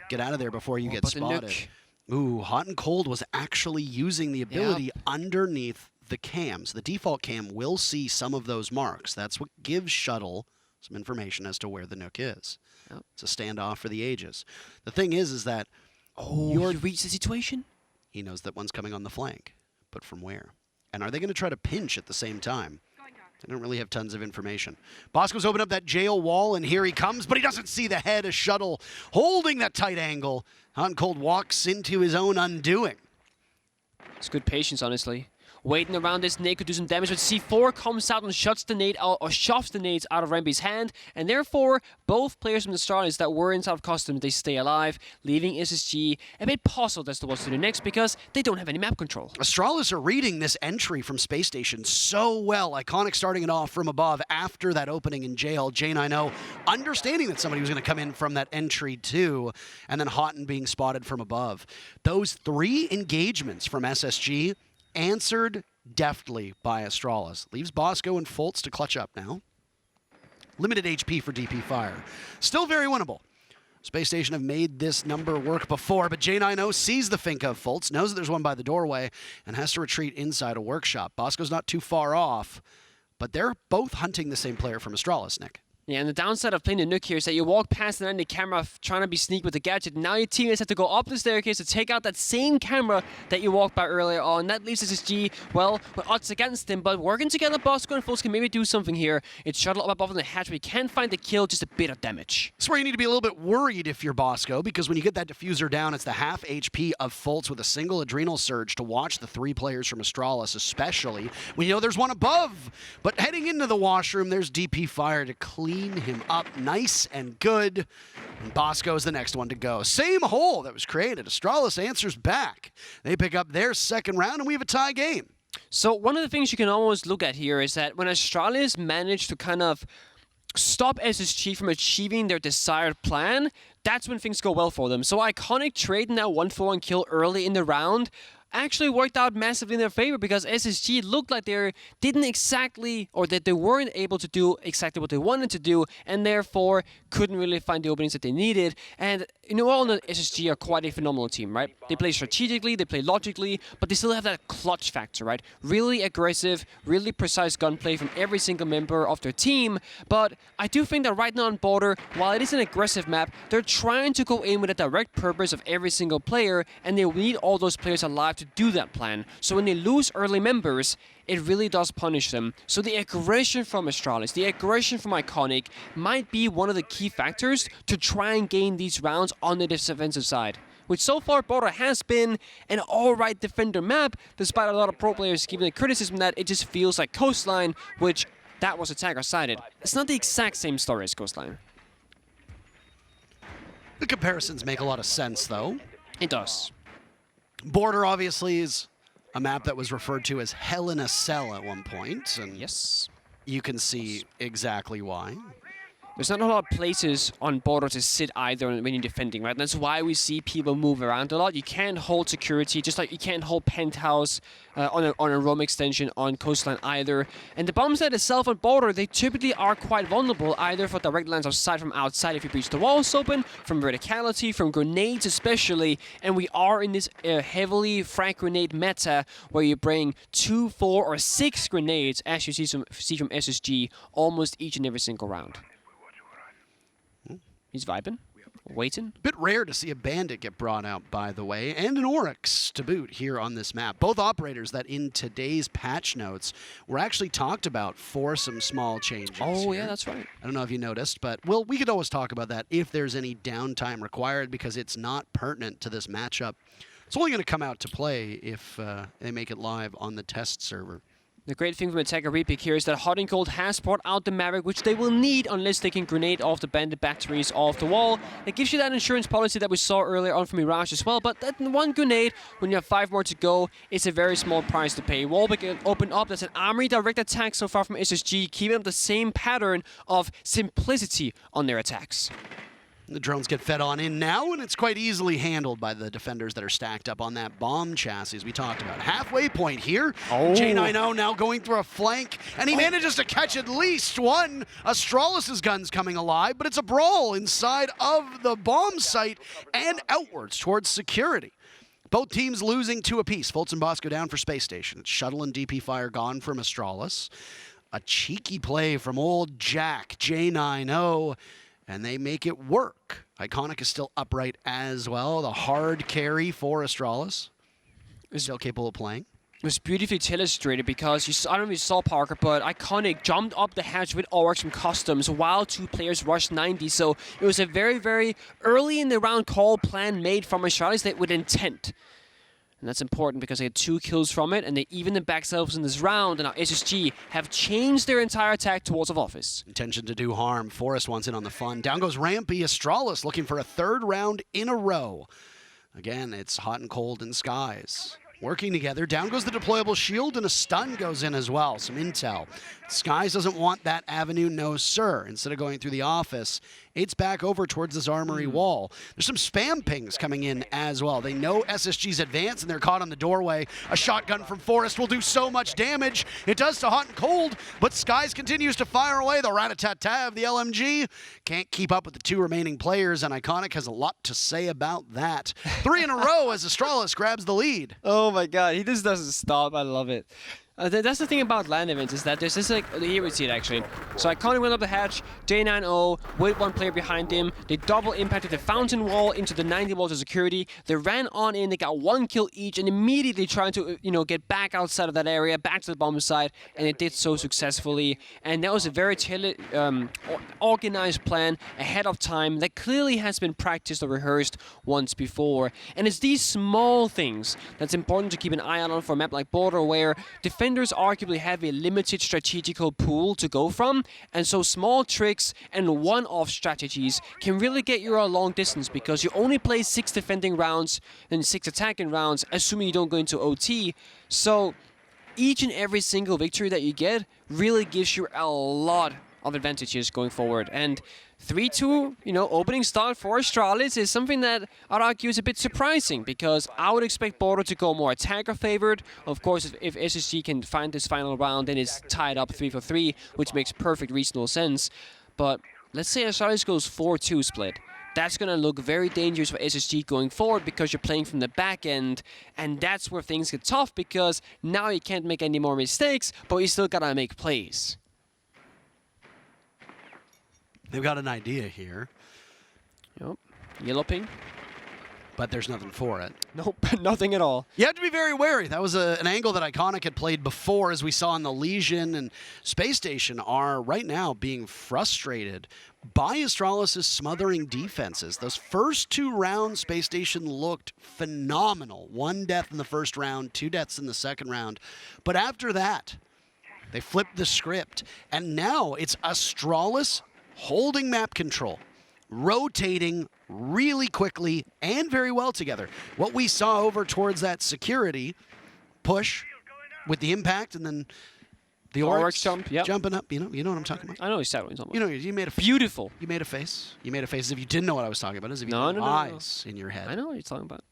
Get out of there before you get spotted. Ooh, Hot and Cold was actually using the ability underneath the cams. The default cam will see some of those marks. That's what gives Shuttle some information as to where the Nook is. Yep. It's a standoff for the ages. The thing is that you reached the situation? he knows that one's coming on the flank. But from where? And are they going to try to pinch at the same time? I don't really have tons of information. Bosco's opened up that jail wall, and here he comes, but he doesn't see the head of Shuttle holding that tight angle. Hot and Cold walks into his own undoing. It's good patience, honestly. Waiting around this nade could do some damage, but C4 comes out and shuts the nade out, or shoves the nades out of Remby's hand, and therefore both players from the Astralis that were inside of Custom, they stay alive, leaving SSG a bit puzzled as to what to do next because they don't have any map control. Astralis are reading this entry from Space Station so well. Iconic starting it off from above after that opening in jail. J9O understanding that somebody was going to come in from that entry too, and then Houghton being spotted from above. Those 3 engagements from SSG answered deftly by Astralis. Leaves Bosco and Fultz to clutch up now. Limited HP for DP Fire. Still very winnable. Space Station have made this number work before, but J9O sees the fink of Fultz, knows that there's one by the doorway, and has to retreat inside a workshop. Bosco's not too far off, but they're both hunting the same player from Astralis, Nick. Yeah, and the downside of playing the Nuke here is that you walk past the camera trying to be sneak with the gadget. Now your teammates have to go up the staircase to take out that same camera that you walked by earlier on. That leaves SSG, well, with odds against him, but working together, Bosco and Fultz can maybe do something here. It's shuttle up above on the hatch, but he can't find the kill, just a bit of damage. That's where you need to be a little bit worried if you're Bosco, because when you get that diffuser down, it's the half HP of Fultz with a single adrenal surge to watch the 3 players from Astralis, especially when you know there's one above. But heading into the washroom, there's DP Fire to clean him up nice and good. And Bosco's the next one to go. Same hole that was created. Astralis answers back. They pick up their second round, and we have a tie game. So one of the things you can almost look at here is that when Astralis managed to kind of stop SSG from achieving their desired plan, that's when things go well for them. So Iconic trading that 1-for-1 kill early in the round actually worked out massively in their favor because SSG looked like they didn't exactly, or that they weren't able to do exactly what they wanted to do, and therefore couldn't really find the openings that they needed. And you know, all the SSG are quite a phenomenal team, right? They play strategically, they play logically, but they still have that clutch factor, right? Really aggressive, really precise gunplay from every single member of their team. But I do think that right now on Border, while it is an aggressive map, they're trying to go in with a direct purpose of every single player, and they need all those players alive to do that plan. So when they lose early members, it really does punish them. So the aggression from Astralis, the aggression from Iconic might be one of the key factors to try and gain these rounds on the defensive side. Which so far Border has been an alright defender map, despite a lot of pro players giving the criticism that it just feels like Coastline, which that was attacker-sided. It's not the exact same story as Coastline. The comparisons make a lot of sense, though. It does. Border, obviously, is a map that was referred to as Hell in a Cell at one point, and Yes. you can see exactly why. There's not a lot of places on Border to sit either when you're defending, right? And that's why we see people move around a lot. You can't hold security, just like you can't hold Penthouse on a roam extension on Coastline either. And the bomb site itself on Border, they typically are quite vulnerable, either for direct lines of sight from outside if you breach the walls open, from verticality, from grenades especially. And we are in this heavily frag grenade meta where you bring 2, 4, or 6 grenades, as you see from SSG, almost each and every single round. He's vibing, waiting. Bit rare to see a Bandit get brought out, by the way, and an Oryx to boot here on this map. Both operators that in today's patch notes were actually talked about for some small changes. Oh, here. yeah, that's right. I don't know if you noticed, but well, we could always talk about that if there's any downtime required because it's not pertinent to this matchup. It's only going to come out to play if they make it live on the test server. The great thing from Attacker Repick here is that Hot and Cold has brought out the Maverick, which they will need unless they can grenade off the Bandit batteries off the wall. It gives you that insurance policy that we saw earlier on from Mirage as well, but that one grenade, when you have 5 more to go, is a very small price to pay. Wallback can open up. That's an armory direct attack so far from SSG, keeping up the same pattern of simplicity on their attacks. The drones get fed on in now, and it's quite easily handled by the defenders that are stacked up on that bomb chassis we talked about. Halfway point here. Oh. J9O now going through a flank, and he manages to catch at least one. Astralis' gun's coming alive, but it's a brawl inside of the bomb site and outwards towards security. Both teams losing 2 apiece. Fultz and Bosco down for Space Station. It's Shuttle and DP Fire gone from Astralis. A cheeky play from old Jack, J9O. And they make it work. Iconic is still upright as well. The hard carry for Astralis is still capable of playing. It was beautifully illustrated because, I don't know if you saw Parker, but Iconic jumped up the hatch with Oryx from Customs while 2 players rushed 90. So it was a very, very early in the round call plan made from Astralis that with intent. And that's important because they had 2 kills from it, and they even themselves in this round, and now SSG have changed their entire attack towards of office. Intention to do harm. Forrest wants in on the fun. Down goes Rampy. Astralis looking for a 3rd round in a row. Again, it's hot and cold in skies. Working together. Down goes the deployable shield, and a stun goes in as well. Some intel. Skies doesn't want that avenue, no sir. Instead of going through the office, it's back over towards this armory wall. There's some spam pings coming in as well. They know SSG's advance, and they're caught on the doorway. A shotgun from Forrest will do so much damage. It does to Hot and Cold, but Skies continues to fire away. The rat-a-tat-tat of the LMG can't keep up with the 2 remaining players, and Iconic has a lot to say about that. 3 in a row as Astralis grabs the lead. Oh my god, he just doesn't stop. I love it. That's the thing about LAN events, is that there's this, like, here we see it actually. So Iconic went up the hatch, J9O, with 1 player behind him. They double impacted the fountain wall into the 90 walls of security. They ran on in, they got 1 kill each, and immediately trying to, get back outside of that area, back to the bomb site, and they did so successfully. And that was a very organized plan ahead of time that clearly has been practiced or rehearsed once before. And it's these small things that's important to keep an eye out on for a map like Border, where defenders arguably have a limited strategical pool to go from, and so small tricks and one-off strategies can really get you a long distance, because you only play 6 defending rounds and 6 attacking rounds, assuming you don't go into OT. So each and every single victory that you get really gives you a lot of advantages going forward. And 3-2, opening start for Astralis is something that I'd argue is a bit surprising, because I would expect Border to go more attacker favored. Of course, if SSG can find this final round, then it's tied up 3-3, which makes perfect reasonable sense. But let's say Astralis goes 4-2 split. That's going to look very dangerous for SSG going forward, because you're playing from the back end, and that's where things get tough, because now you can't make any more mistakes, but you still got to make plays. They've got an idea here. Yep. Yellow ping. But there's nothing for it. Nope, nothing at all. You have to be very wary. That was an angle that Iconic had played before, as we saw in the Legion, and Space Station are right now being frustrated by Astralis' smothering defenses. Those first 2 rounds, Space Station looked phenomenal. 1 death in the first round, 2 deaths in the second round. But after that, they flipped the script, and now it's Astralis holding map control, rotating really quickly and very well together. What we saw over towards that security push with the impact, and then the Oryx jump, yep. Jumping up. You know what I'm talking about? I know exactly what you're talking about. You made a beautiful. You made a face. You made a face as if you didn't know what I was talking about, as if you had eyes in your head. I know what you're talking about.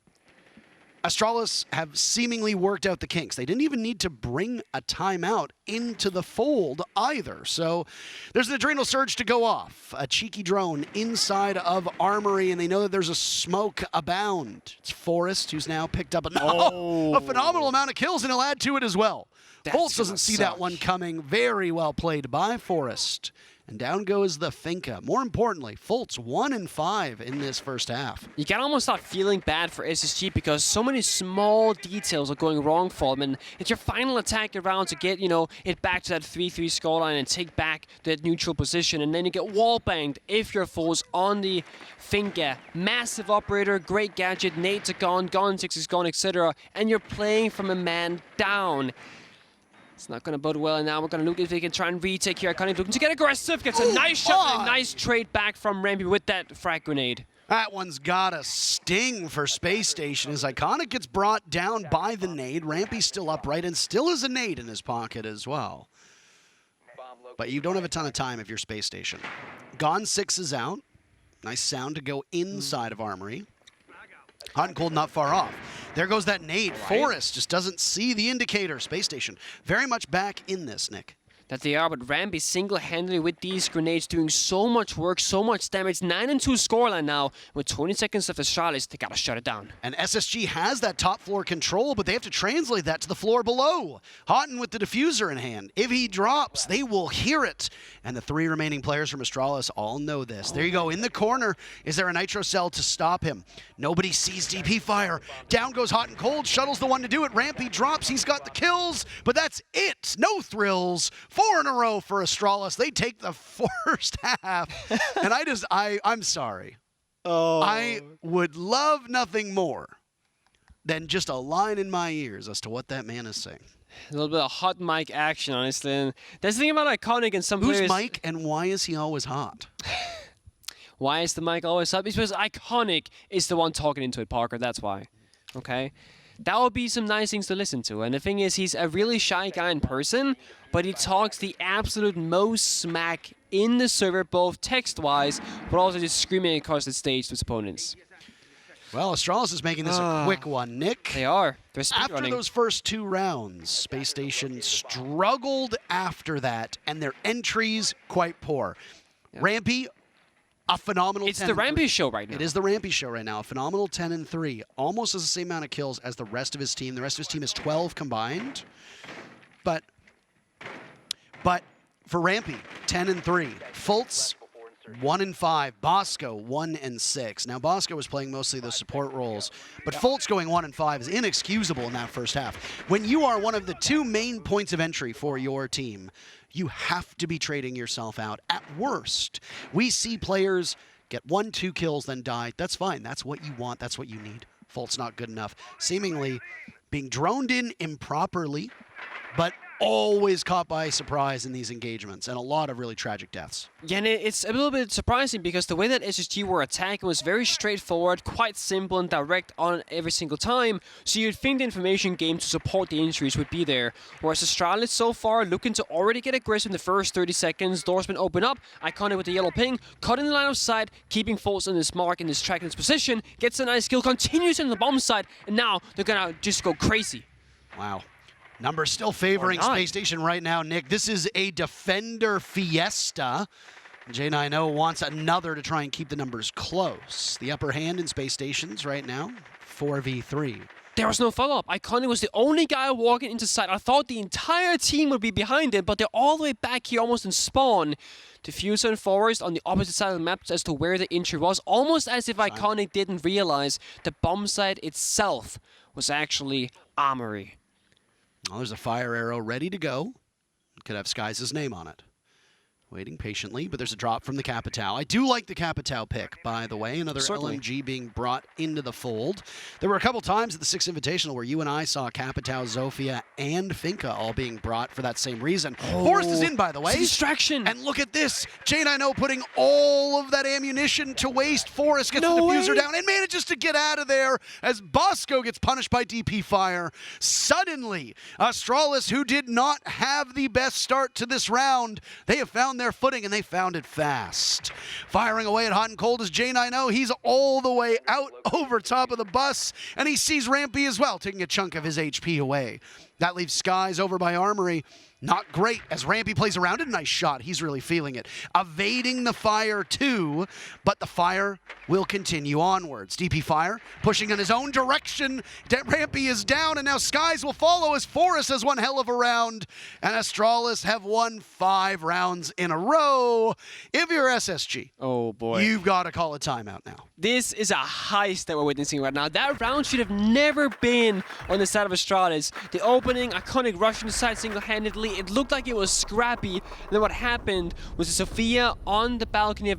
Astralis have seemingly worked out the kinks. They didn't even need to bring a timeout into the fold either. So there's an adrenal surge to go off. A cheeky drone inside of Armory, and they know that there's a smoke abound. It's Forrest, who's now picked up a phenomenal amount of kills, and he'll add to it as well. Fultz doesn't see that one coming. Very well played by Forrest. And down goes the Finca. More importantly, Fultz 1-5 in this first half. You can almost start feeling bad for SSG, because so many small details are going wrong for them. And it's your final attack around to get, it back to that 3-3 scoreline and take back that neutral position. And then you get wall banged if your foes on the Finca. Massive operator, great gadget, nades are gone, Gun 6 is gone, etc. And you're playing from a man down. It's not going to bode well, and now we're going to look if they can try and retake here. Iconic looking to get aggressive, gets a nice shot and a nice trade back from Rampy with that frag grenade. That one's got a sting for Space Station as Iconic gets brought down by the nade. Rampy's still upright and still has a nade in his pocket as well. But you don't have a ton of time if you're Space Station. Gon 6 is out. Nice sound to go inside of Armory. Hot and Cold not far off. There goes that nade. Right. Forrest just doesn't see the indicator. Space Station very much back in this, Nick. That they are, but Rampy single-handedly with these grenades doing so much work, so much damage. 9-2 scoreline now. With 20 seconds left of Astralis, they gotta shut it down. And SSG has that top floor control, but they have to translate that to the floor below. Houghton with the diffuser in hand. If he drops, they will hear it. And the 3 remaining players from Astralis all know this. There you go, in the corner. Is there a nitro cell to stop him? Nobody sees DP fire. Down goes Hot and Cold, shuttles the one to do it. Rampy drops, he's got the kills, but that's it. No thrills. 4 in a row for Astralis. They take the first half. And I'm sorry. I would love nothing more than just a line in my ears as to what that man is saying. A little bit of hot mic action, honestly. And that's the thing about Iconic and some Who's players. Mike and why is he always hot? Why is the mic always up? It's because Iconic is the one talking into it, Parker. That's why. Okay? That would be some nice things to listen to. And the thing is, he's a really shy guy in person, but he talks the absolute most smack in the server, both text-wise, but also just screaming across the stage to his opponents. Well, Astralis is making this a quick one. Nick? They are. They're After speedrunning. those first 2 rounds, Space Station struggled after that, and their entries quite poor. Rampy, a phenomenal 10-3. It's the Rampage show right now. It is the Rampy show right now. A phenomenal 10-3. Almost has the same amount of kills as the rest of his team. The rest of his team is 12 combined. But for Rampy, 10-3. Fultz, 1-5. Bosco, 1-6. Now, Bosco was playing mostly the support roles, but Fultz going 1-5 is inexcusable in that first half. When you are one of the 2 main points of entry for your team, you have to be trading yourself out. At worst, we see players get 1-2 kills, then die. That's fine. That's what you want. That's what you need. Fultz not good enough. Seemingly being droned in improperly, but always caught by surprise in these engagements, and a lot of really tragic deaths. Yeah, and it's a little bit surprising because the way that SSG were attacking was very straightforward, quite simple and direct on every single time, so you'd think the information game to support the injuries would be there. Whereas Astralis so far looking to already get aggressive in the first 30 seconds, doors been open up, Iconic with the yellow ping, cutting the line of sight, keeping Fultz on this mark, in this track, in this position, gets a nice kill, continues in the bomb side, and now they're gonna just go crazy. Wow. Numbers still favoring Space Station right now, Nick. This is a defender fiesta. J90 wants another to try and keep the numbers close. The upper hand in Space Stations right now, 4v3. There was no follow-up. Iconic was the only guy walking into sight. I thought the entire team would be behind it, but they're all the way back here, almost in spawn. Diffuser and Forest on the opposite side of the map as to where the injury was, almost as if Iconic didn't realize the bomb site itself was actually Armory. Well, there's a fire arrow ready to go. Could have Skies' name on it. Waiting patiently, but there's a drop from the Capitao. I do like the Capitao pick, by the way. Another Certainly. LMG being brought into the fold. There were a couple times at the 6th Invitational where you and I saw Capitao, Zofia, and Finka all being brought for that same reason. Forrest is in, by the way. It's a distraction. And look at this. J90 putting all of that ammunition to waste. Forrest gets No the diffuser way. down and manages to get out of there as Bosco gets punished by DP fire. Suddenly, Astralis, who did not have the best start to this round, they have found their footing and they found it fast. Firing away at hot and cold is J90. He's all the way out over top of the bus and he sees Rampy as well, taking a chunk of his HP away. That leaves Skies over by Armory. Not great as Rampy plays around it. A nice shot. He's really feeling it. Evading the fire too, but the fire will continue onwards. DP Fire pushing in his own direction. Rampy is down and now Skies will follow as Forrest has one hell of a round and Astralis have won 5 rounds in a row. If you're SSG, Oh boy. you've got to call a timeout now. This is a heist that we're witnessing right now. That round should have never been on the side of Astralis. The opening, Iconic rushing the side single-handedly. It looked like it was scrappy. And then what happened was Sophia on the balcony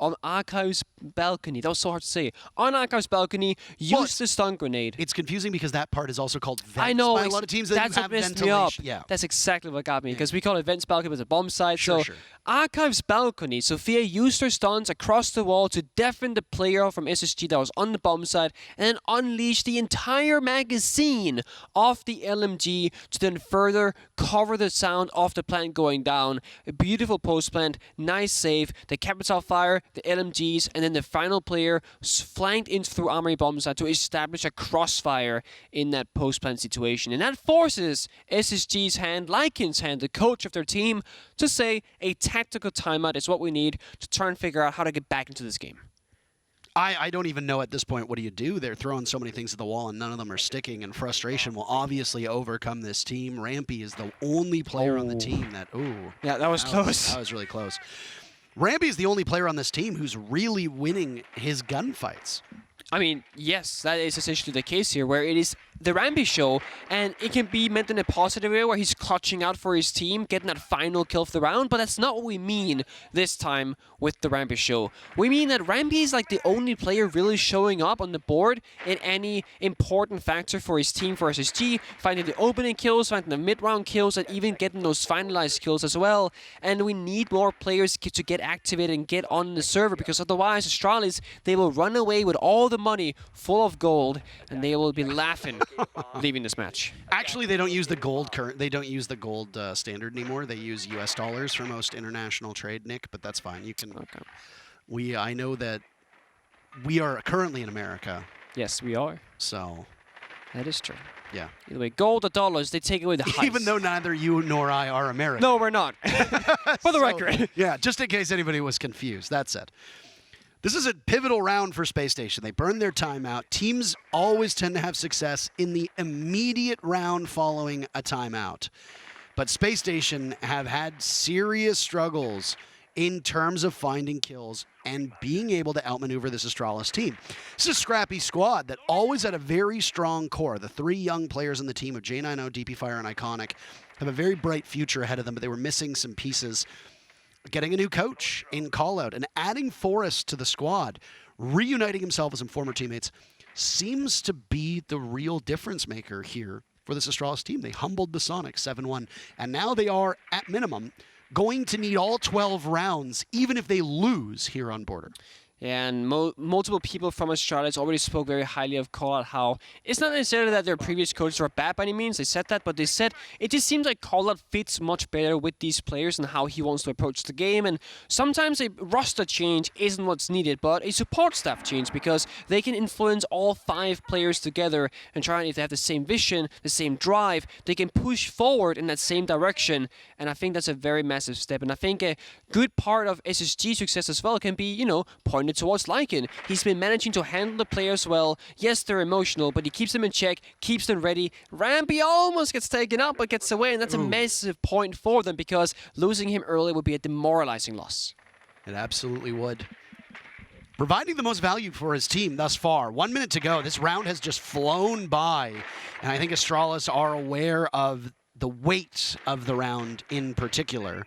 on Archive's balcony. That was so hard to say. On Archive's balcony, used the stun grenade. It's confusing because that part is also called vents I know. by a lot of teams that That's you what have messed me up. ventilation. Yeah. That's exactly what got me because we call it vents balcony, but it's a bomb site. Sure. Archive's balcony. Sophia used her stuns across the wall to deafen the player from SSG that was on the bomb side, and then unleash the entire magazine of the LMG to then further cover the sound of the plant going down. A beautiful post plant, nice save. The Capital Fire, the LMGs, and then the final player flanked in through Armory bomb side to establish a crossfire in that post plant situation, and that forces SSG's hand, Lycan's hand, the coach of their team, to say a tactical timeout is what we need to try and figure out how to get back into this game. I don't even know at this point what do you do. They're throwing so many things at the wall and none of them are sticking, and frustration will obviously overcome this team. Rampy is the only player on the team that, Yeah, that was close. That was really close. Rampy is the only player on this team who's really winning his gunfights. I mean, yes, that is essentially the case here, where it is the Rambi show, and it can be meant in a positive way where he's clutching out for his team, getting that final kill of the round, but that's not what we mean this time with the Rambi show. We mean that Rambi is like the only player really showing up on the board in any important factor for his team, for SSG, finding the opening kills, finding the mid-round kills, and even getting those finalized kills as well. And we need more players to get activated and get on the server, because otherwise Astralis, they will run away with all the money full of gold, and they will be laughing leaving this match. Actually, they don't use the gold standard anymore. They use US dollars for most international trade, Nick, but that's fine. You can. Okay. I know that we are currently in America, Yes, we are. so That is true. yeah. Either way, gold or dollars, they take away the highs. Even though neither you nor I are American. No, we're not. For the record. Yeah, just in case anybody was confused. That's it. This is a pivotal round for Space Station. They burn their timeout. Teams always tend to have success in the immediate round following a timeout. But Space Station have had serious struggles in terms of finding kills and being able to outmaneuver this Astralis team. This is a scrappy squad that always had a very strong core. The three young players on the team of J90, DP Fire, and Iconic have a very bright future ahead of them, but they were missing some pieces. Getting a new coach in Callout and adding Forrest to the squad, reuniting himself with some former teammates, seems to be the real difference maker here for this Astralis team. They humbled the Sonics 7-1, and now they are, at minimum, going to need all 12 rounds, even if they lose here on Border. And multiple people from Astralis already spoke very highly of Callout, how it's not necessarily that their previous coaches were bad by any means, they said that, but they said it just seems like Callout fits much better with these players and how he wants to approach the game. And sometimes a roster change isn't what's needed, but a support staff change, because they can influence all 5 players together and try, and if they have the same vision, the same drive, they can push forward in that same direction. And I think that's a very massive step. And I think a good part of SSG's success as well can be, pointed towards Lycan. He's been managing to handle the players well. Yes, they're emotional, but he keeps them in check, keeps them ready. Rambi almost gets taken out, but gets away, and that's a massive point for them, because losing him early would be a demoralizing loss. It absolutely would. Providing the most value for his team thus far. 1 minute to go. This round has just flown by, and I think Astralis are aware of the weight of the round in particular.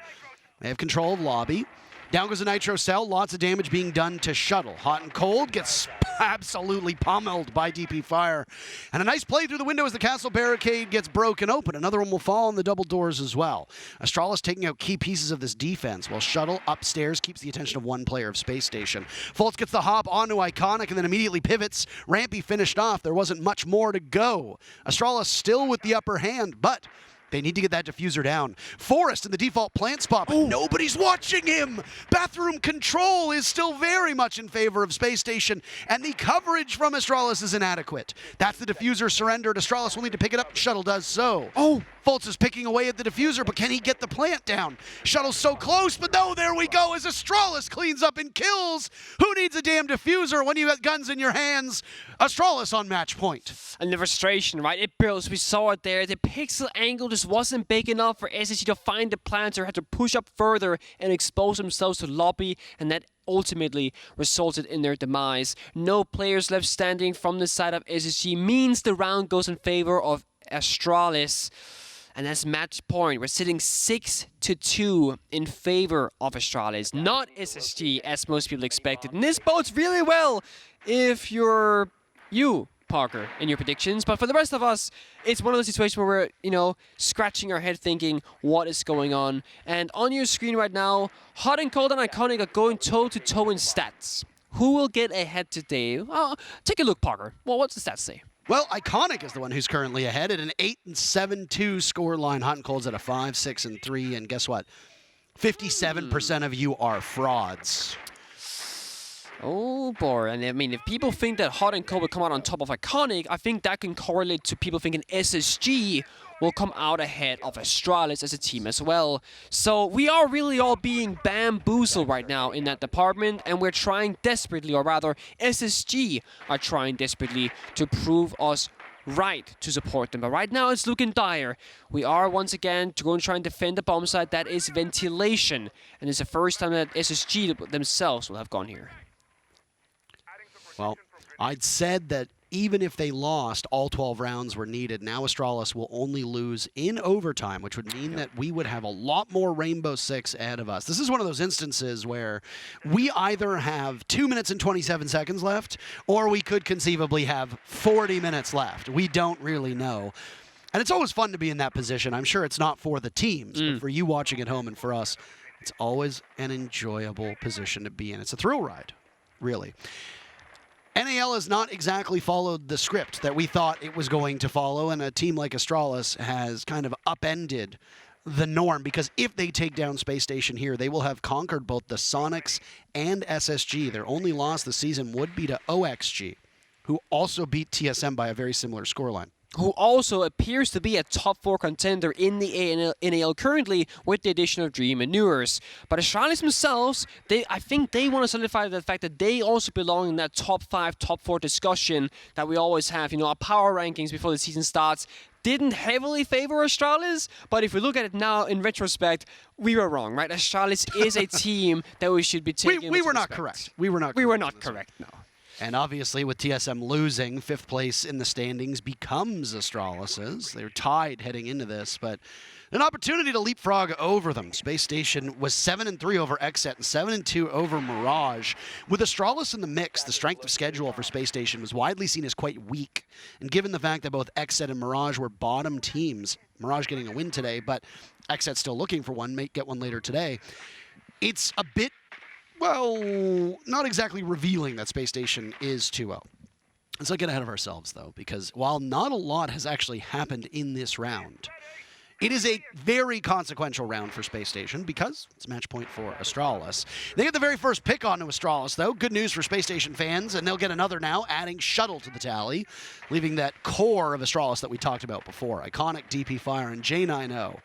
They have control of lobby. Down goes a Nitro Cell. Lots of damage being done to Shuttle. Hot and Cold gets absolutely pummeled by DP Fire. And a nice play through the window as the castle barricade gets broken open. Another one will fall on the double doors as well. Astralis taking out key pieces of this defense, while Shuttle upstairs keeps the attention of one player of Space Station. Fultz gets the hop onto Iconic and then immediately pivots. Rampy finished off. There wasn't much more to go. Astralis still with the upper hand, but they need to get that diffuser down. Forrest in the default plant spot, but nobody's watching him. Bathroom control is still very much in favor of Space Station, and the coverage from Astralis is inadequate. That's the diffuser surrendered. Astralis will need to pick it up. Shuttle does so. Fultz is picking away at the diffuser, but can he get the plant down? Shuttle's so close, but no, there we go as Astralis cleans up and kills. Who needs a damn diffuser when you got guns in your hands? Astralis on match point. And the frustration, right? It builds. We saw it there. The pixel angle just wasn't big enough for SSG to find the plants, or had to push up further and expose themselves to lobby, and that ultimately resulted in their demise. No players left standing from the side of SSG means the round goes in favor of Astralis. And that's match point. We're sitting 6-2 in favor of Astralis, not SSG, as most people expected. And this bodes really well if you're you, Parker, in your predictions. But for the rest of us, it's one of those situations where we're, scratching our head thinking, what is going on? And on your screen right now, Hot and Cold and Iconic are going toe-to-toe in stats. Who will get ahead today? Take a look, Parker. Well, what's the stats say? Well, Iconic is the one who's currently ahead at an 8-7-2 scoreline. Hot and Cold's at a 5-6-3, and guess what? 57% of you are frauds. Oh boy, and I mean, if people think that Hot and Cold will come out on top of Iconic, I think that can correlate to people thinking SSG will come out ahead of Astralis as a team as well. So we are really all being bamboozled right now in that department, and we're trying desperately, or rather SSG are trying desperately to prove us right to support them. But right now it's looking dire. We are once again going to try and defend the bomb site. That is ventilation, and it's the first time that SSG themselves will have gone here. Well, I'd said that even if they lost, all 12 rounds were needed. Now Astralis will only lose in overtime, which would mean that we would have a lot more Rainbow Six ahead of us. This is one of those instances where we either have 2 minutes and 27 seconds left, or we could conceivably have 40 minutes left. We don't really know. And it's always fun to be in that position. I'm sure it's not for the teams, but for you watching at home and for us, it's always an enjoyable position to be in. It's a thrill ride, really. NAL has not exactly followed the script that we thought it was going to follow, and a team like Astralis has kind of upended the norm, because if they take down Space Station here, they will have conquered both the Sonics and SSG. Their only loss this season would be to OXG, who also beat TSM by a very similar scoreline. Who also appears to be a top 4 contender in the NAL currently with the addition of Dream and Newers. But Astralis themselves, I think they want to solidify the fact that they also belong in that top 5, top 4 discussion that we always have. You know, our power rankings before the season starts didn't heavily favor Astralis, but if we look at it now in retrospect, we were wrong, right? Astralis is a team that we should be taking. We were not correct. We were not correct, no. And obviously, with TSM losing, 5th place in the standings becomes Astralis's. They're tied heading into this, but an opportunity to leapfrog over them. Space Station was 7-3 over XSET and 7-2 over Mirage. With Astralis in the mix, the strength of schedule for Space Station was widely seen as quite weak. And given the fact that both XSET and Mirage were bottom teams, Mirage getting a win today, but XSET still looking for one, may get one later today, it's a bit, well, not exactly revealing that Space Station is 2-0. Let's not get ahead of ourselves, though, because while not a lot has actually happened in this round, it is a very consequential round for Space Station because it's match point for Astralis. They get the very first pick onto Astralis, though. Good news for Space Station fans, and they'll get another now, adding Shuttle to the tally, leaving that core of Astralis that we talked about before. Iconic, DP Fire, and J90.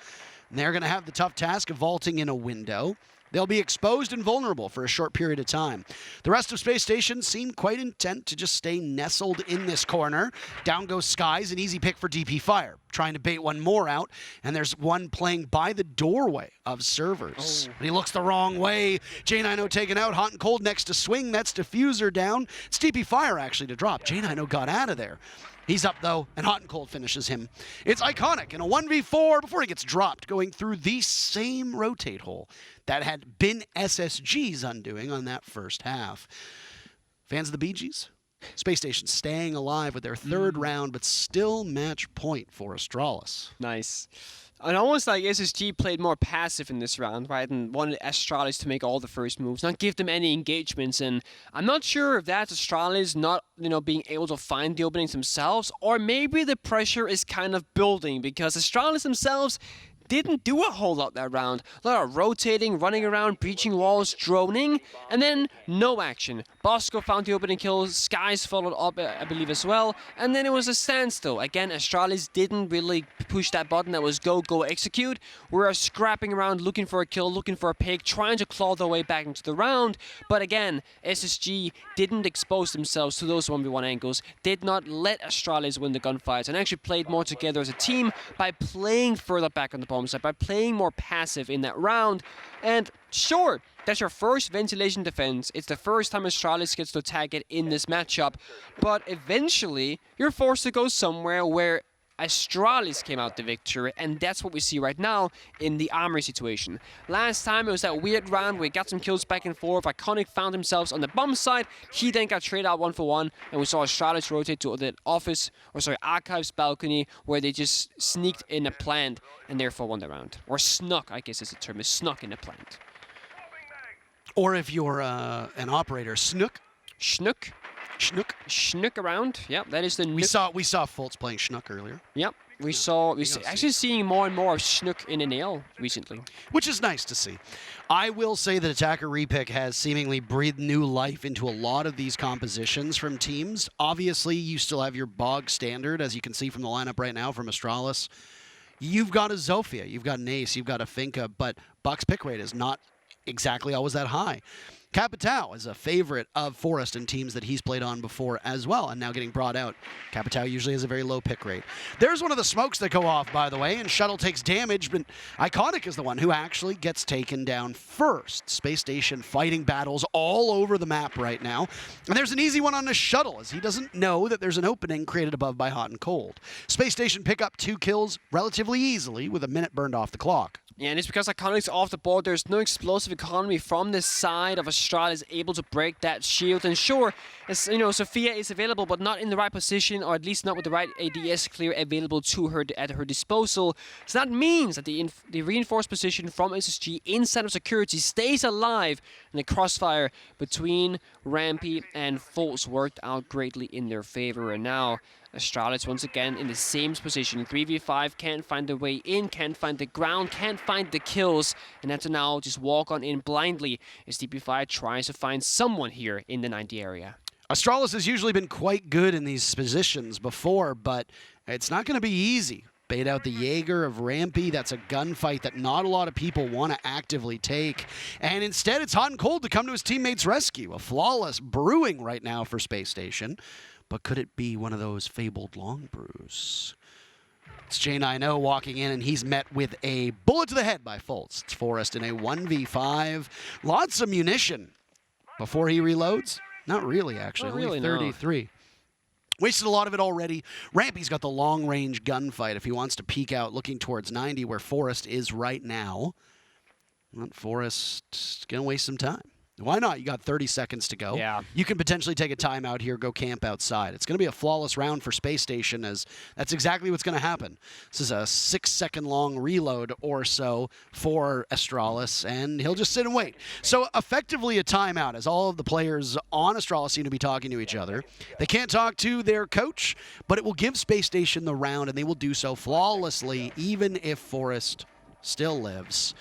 And they're going to have the tough task of vaulting in a window. They'll be exposed and vulnerable for a short period of time. The rest of Space Station seem quite intent to just stay nestled in this corner. Down goes Skies, an easy pick for DP Fire, trying to bait one more out, and there's one playing by the doorway of servers. But he looks the wrong way. J90 taken out, Hot and Cold next to Swing, that's Diffuser down. It's DP Fire actually to drop. J90 got out of there. He's up, though, and Hot and Cold finishes him. It's Iconic in a 1v4 before he gets dropped, going through the same rotate hole that had been SSG's undoing on that first half. Fans of the Bee Gees? Space Station staying alive with their third round, but still match point for Astralis. Nice. And almost like SSG played more passive in this round, right? And wanted Astralis to make all the first moves, not give them any engagements. And I'm not sure if that's Astralis not, being able to find the openings themselves, or maybe the pressure is kind of building because Astralis themselves didn't do a whole lot that round. A lot of rotating, running around, breaching walls, droning, and then no action. Bosco found the opening kill, Skies followed up, I believe, as well, and then it was a standstill. Again, Astralis didn't really push that button that was go, execute. We were scrapping around, looking for a kill, looking for a pick, trying to claw their way back into the round, but again, SSG didn't expose themselves to those 1v1 angles, did not let Astralis win the gunfights, and actually played more together as a team by playing further back on the bomb side, by playing more passive in that round. And sure, that's your first ventilation defense. It's the first time Astralis gets to attack it in this matchup, but eventually you're forced to go somewhere where Astralis came out the victor, and that's what we see right now in the Armory situation. Last time it was that weird round where we got some kills back and forth. Iconic found themselves on the bomb side. He then got traded out 1-for-1, and we saw Astralis rotate to the Archives balcony, where they just sneaked in a plant and therefore won the round. Or snuck, I guess is the term, is snuck in a plant. Or if you're an operator, snook. Schnook. Schnook around. Yep, that is the We saw Fultz playing Schnook earlier. Yep. We're actually seeing more and more of Schnook in NAL recently. Which is nice to see. I will say that Attacker Repick has seemingly breathed new life into a lot of these compositions from teams. Obviously, you still have your bog standard, as you can see from the lineup right now from Astralis. You've got a Zofia, you've got an Ace, you've got a Finka, but Buck's pick rate is not exactly always that high. Capitao is a favorite of Forest and teams that he's played on before as well, and now getting brought out. Capitao usually has a very low pick rate. There's one of the smokes that go off, by the way, and Shuttle takes damage, but Iconic is the one who actually gets taken down first. Space Station fighting battles all over the map right now, and there's an easy one on the Shuttle, as he doesn't know that there's an opening created above by Hot and Cold. Space Station pick up 2 kills relatively easily with a minute burned off the clock. Yeah, and it's because Iconic's off the board. There's no explosive economy from this side of Astralis able to break that shield. And sure, as you know, Sophia is available, but not in the right position, or at least not with the right ADS clear available to her at her disposal. So that means that the reinforced position from SSG inside of security stays alive, and the crossfire between Rampy and Fultz worked out greatly in their favor. And now Astralis once again in the same position. 3v5, can't find the way in, can't find the ground, can't find the kills, and have to now just walk on in blindly as DP5 tries to find someone here in the 90 area. Astralis has usually been quite good in these positions before, but it's not going to be easy. Bait out the Jaeger of Rampy. That's a gunfight that not a lot of people want to actively take. And instead, it's Hot and Cold to come to his teammate's rescue. A flawless brewing right now for Space Station. But could it be one of those fabled long brews? It's J9O walking in, and he's met with a bullet to the head by Fultz. It's Forest in a 1v5. Lots of munition. Before he reloads? Not really, actually. Not really, only 33. No. Wasted a lot of it already. Rampy's got the long-range gunfight if he wants to peek out looking towards 90, where Forest is right now. Well, Forest's going to waste some time. Why not? You got 30 seconds to go. Yeah. You can potentially take a timeout here, go camp outside. It's going to be a flawless round for Space Station, as that's exactly what's going to happen. This is a 6-second long reload or so for Astralis, and he'll just sit and wait. So effectively a timeout, as all of the players on Astralis seem to be talking to each other. They can't talk to their coach, but it will give Space Station the round, and they will do so flawlessly, even if Forest still lives.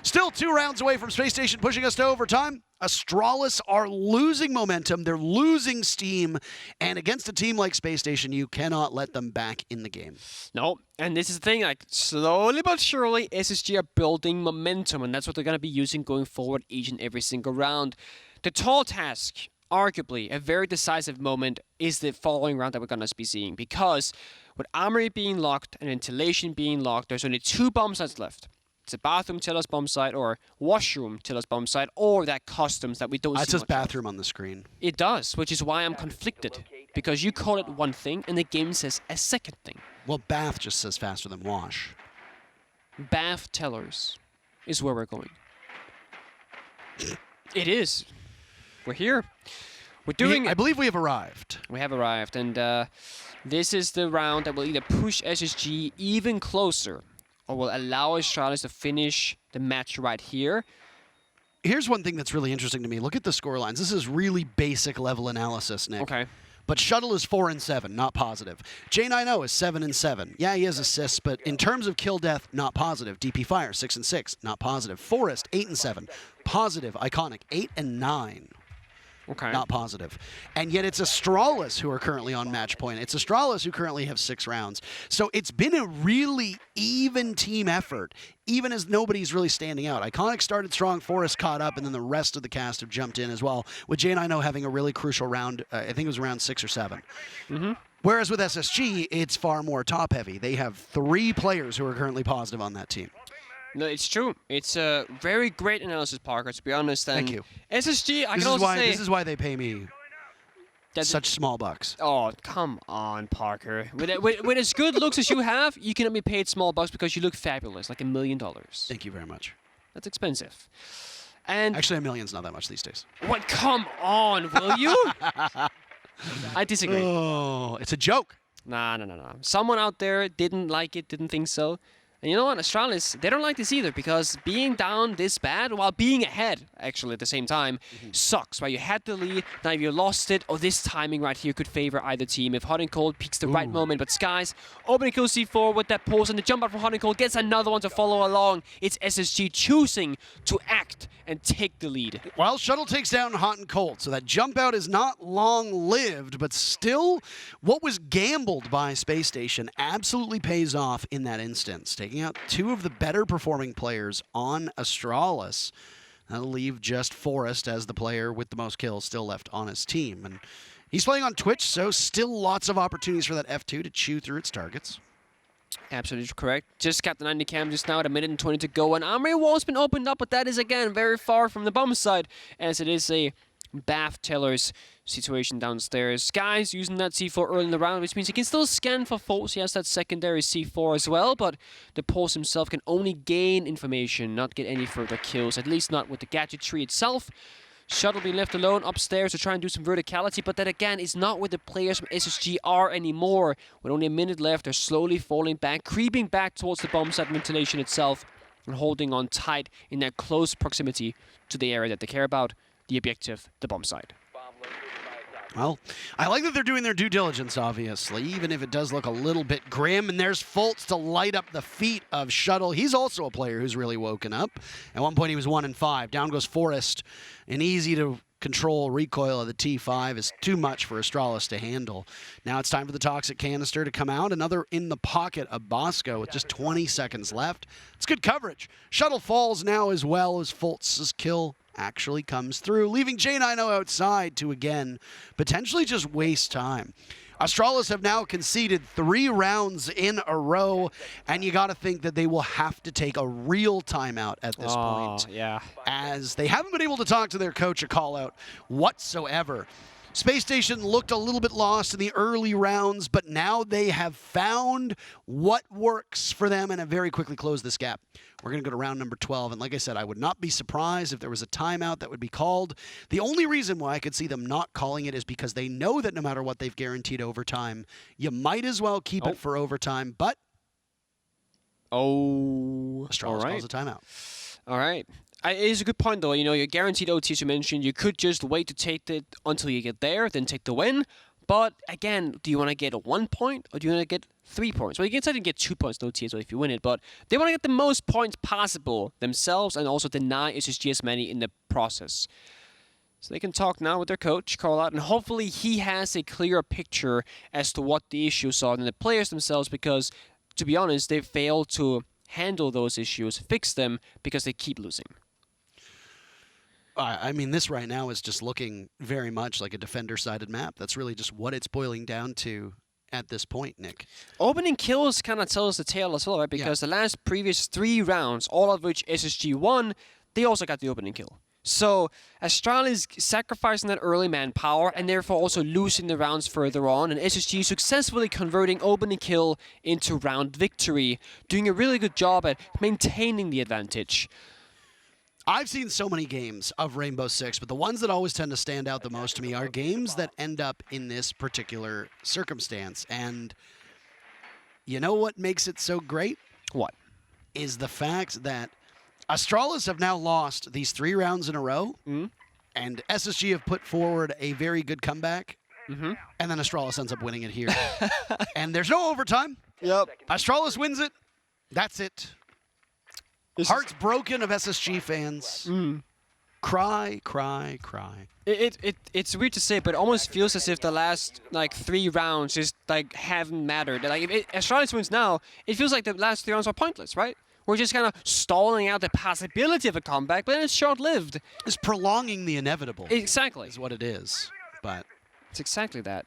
Still 2 rounds away from Space Station, pushing us to overtime. Astralis are losing momentum. They're losing steam. And against a team like Space Station, you cannot let them back in the game. No, and this is the thing, like, slowly but surely, SSG are building momentum, and that's what they're going to be using going forward each and every single round. The tall task, arguably, a very decisive moment, is the following round that we're going to be seeing. Because with Armory being locked and Ventilation being locked, there's only 2 bomb sites left. It's a bathroom Tiller's bomb site, or washroom Tiller's bomb site, or that customs that we don't see. It says much bathroom on the screen. It does, which is why I'm conflicted. Because you call it one thing, and the game says a second thing. Well, bath just says faster than wash. Bath Tellers is where we're going. It is. We're here. We're doing it. I believe we have arrived. We have arrived, and this is the round that will either push SSG even closer, or will allow Astralis to finish the match right here. Here's one thing that's really interesting to me. Look at the score lines. This is really basic level analysis, Nick. Okay. But Shuttle is 4-7, not positive. J9O is 7-7. Yeah, he has assists, but in terms of kill death, not positive. DP Fire 6-6, not positive. Forest 8-7, positive. Iconic 8-9. Okay. Not positive. And yet it's Astralis who are currently on match point. It's Astralis who currently have 6 rounds. So it's been a really even team effort, even as nobody's really standing out. Iconic started strong, Forest caught up, and then the rest of the cast have jumped in as well, with J9O having a really crucial round. I think it was around 6 or 7. Mm-hmm. Whereas with SSG, it's far more top-heavy. They have 3 players who are currently positive on that team. No, it's true. It's a very great analysis, Parker, to be honest. And Thank you. SSG, I can also say... This is why they pay me That's such small bucks. Oh, come on, Parker. With as good looks as you have, you cannot be paid small bucks because you look fabulous, like $1 million. Thank you very much. That's expensive. And actually, $1 million's not that much these days. What? Come on, will you? I disagree. Oh, it's a joke. Nah. Someone out there didn't like it, didn't think so. And you know what, Astralis, they don't like this either, because being down this bad while being ahead, actually, at the same time, sucks, right? You had the lead, now you lost it. This timing right here could favor either team. If Hot and Cold peaks the right moment, but Skies opening kill C4 with that pulse, and the jump out from Hot and Cold gets another one to follow along. It's SSG choosing to act and take the lead. Well, Shuttle takes down Hot and Cold, so that jump out is not long-lived, but still, what was gambled by Space Station absolutely pays off in that instance. Taking out 2 of the better performing players on Astralis. That'll leave just Forrest as the player with the most kills still left on his team. And he's playing on Twitch, so still lots of opportunities for that F2 to chew through its targets. Absolutely correct. Just got the 90 cam just now at 1:20 to go, and Armory Wall's been opened up, but that is, again, very far from the bomb side, as it is a Bath Teller's situation downstairs. Sky's using that C4 early in the round, which means he can still scan for faults. He has that secondary C4 as well, but the Pulse himself can only gain information, not get any further kills, at least not with the gadgetry itself. Shuttle being left alone upstairs to try and do some verticality, but that again is not where the players from SSG are anymore. With only a minute left, they're slowly falling back, creeping back towards the bomb site ventilation itself, and holding on tight in that close proximity to the area that they care about, the objective, the bomb site. Well, I like that they're doing their due diligence, obviously, even if it does look a little bit grim. And there's Fultz to light up the feet of Shuttle. He's also a player who's really woken up. At one point, he was 1-5. Down goes Forrest. An easy-to-control recoil of the T5 is too much for Astralis to handle. Now it's time for the Toxic Canister to come out. Another in the pocket of Bosco with just 20 seconds left. It's good coverage. Shuttle falls now as well as Fultz's kill actually comes through, leaving J90 outside to, again, potentially just waste time. Astralis have now conceded 3 rounds in a row, and you got to think that they will have to take a real timeout at this point. Yeah. As they haven't been able to talk to their coach a call-out whatsoever. Spacestation looked a little bit lost in the early rounds, but now they have found what works for them and have very quickly closed this gap. We're going to go to round number 12, and like I said, I would not be surprised if there was a timeout that would be called. The only reason why I could see them not calling it is because they know that no matter what they've guaranteed overtime, you might as well keep it for overtime, but Astralis calls a timeout. All right. It is a good point, though. You know, you're guaranteed OT, as you mentioned. You could just wait to take it until you get there, then take the win. But again, do you want to get 1 point or do you want to get 3 points? Well, you can certainly get 2 points in OT as well if you win it, but they want to get the most points possible themselves and also deny SSG as many in the process. So they can talk now with their coach, call out, and hopefully he has a clearer picture as to what the issues are than the players themselves, because, to be honest, they fail to handle those issues, fix them, because they keep losing. I mean, this right now is just looking very much like a defender-sided map. That's really just what it's boiling down to at this point, Nick. Opening kills kind of tell us the tale as well, right? Because the last previous 3 rounds, all of which SSG won, they also got the opening kill. So Astralis sacrificing that early manpower and therefore also losing the rounds further on, and SSG successfully converting opening kill into round victory, doing a really good job at maintaining the advantage. I've seen so many games of Rainbow Six, but the ones that always tend to stand out the most to me are games that end up in this particular circumstance. And you know what makes it so great? What? Is the fact that Astralis have now lost these 3 rounds in a row, and SSG have put forward a very good comeback, and then Astralis ends up winning it here. And there's no overtime. Yep. Astralis wins it. That's it. Hearts broken of SSG fans. Cry, cry, cry. It's weird to say, but it almost feels as if the last 3 rounds just haven't mattered. Like if Astralis wins now, it feels like the last 3 rounds are pointless, right? We're just kind of stalling out the possibility of a comeback, but then it's short-lived. It's prolonging the inevitable. Exactly. Is what it is. But it's exactly that.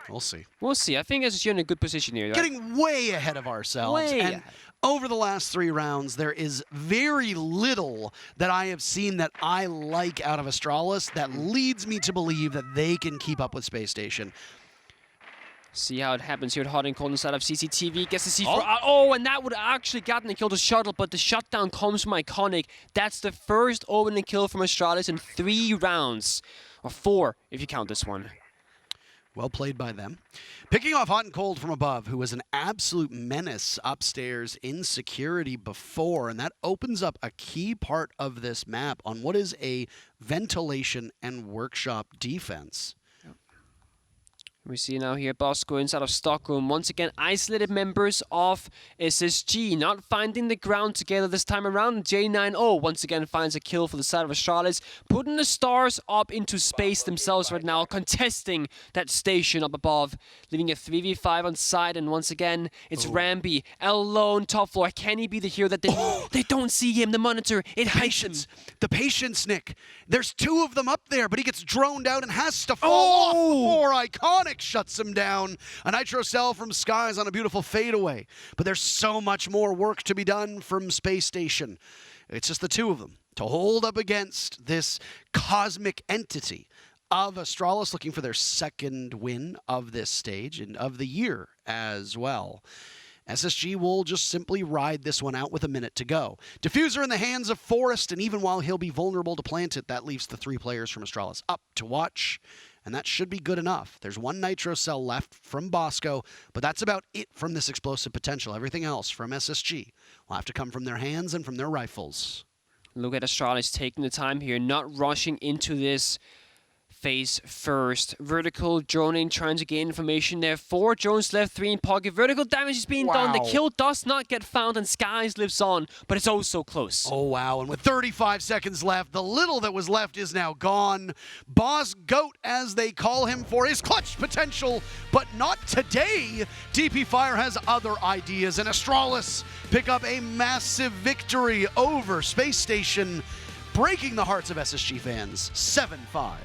We'll see. We'll see. I think SSG in a good position here. Right? Getting way ahead of ourselves. And over the last 3 rounds, there is very little that I have seen that I like out of Astralis that leads me to believe that they can keep up with Space Station. See how it happens here at Hot and Cold inside of CCTV. Gets the C4 out. Oh, and that would have actually gotten a kill to Shuttle, but the shutdown comes from Iconic. That's the first opening kill from Astralis in 3 rounds. Or 4, if you count this one. Well played by them. Picking off Hot and Cold from above, who was an absolute menace upstairs in security before, and that opens up a key part of this map on what is a ventilation and workshop defense. We see now here Bosco inside of Stockholm. Once again, isolated members of SSG not finding the ground together this time around. J90 once again finds a kill for the side of Astralis, putting the stars up into space themselves right now, contesting that station up above, leaving a 3v5 on side. And once again, it's Ramby alone, top floor. Can he be the hero that they don't see him? The monitor, it hides him. The patience, Nick. There's 2 of them up there, but he gets droned out and has to fall off before Iconic shuts him down. A Nitro Cell from Skies on a beautiful fadeaway. But there's so much more work to be done from Space Station. It's just the 2 of them to hold up against this cosmic entity of Astralis, looking for their 2nd win of this stage and of the year as well. SSG will just simply ride this one out with a minute to go. Diffuser in the hands of Forrest, and even while he'll be vulnerable to plant it, that leaves the 3 players from Astralis up to watch, and that should be good enough. There's 1 Nitro Cell left from Bosco, but that's about it from this explosive potential. Everything else from SSG will have to come from their hands and from their rifles. Look at Astralis taking the time here, not rushing into this phase first. Vertical droning, trying to gain information there. 4 drones left, 3 in pocket. Vertical damage is being done. The kill does not get found, and Skies lives on, but it's also close. Oh, wow. And with 35 seconds left, the little that was left is now gone. Boss Goat, as they call him, for his clutch potential, but not today. DP Fire has other ideas, and Astralis pick up a massive victory over Space Station, breaking the hearts of SSG fans, 7-5.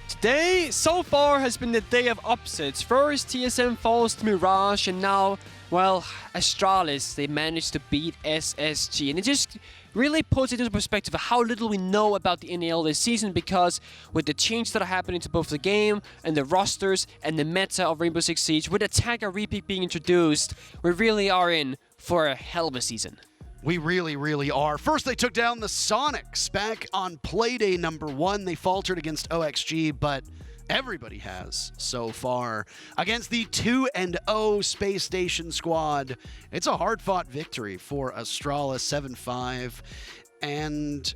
Today, so far, has been the day of upsets. First, TSM falls to Mirage, and now, well, Astralis, they managed to beat SSG. And it just really puts it into perspective of how little we know about the NAL this season, because with the changes that are happening to both the game and the rosters and the meta of Rainbow Six Siege, with Attack and Repeat being introduced, we really are in for a hell of a season. We really, really are. First, they took down the Sonics back on Playday #1. They faltered against OXG, but everybody has so far. Against the 2-0 Space Station squad, it's a hard-fought victory for Astralis, 7-5. And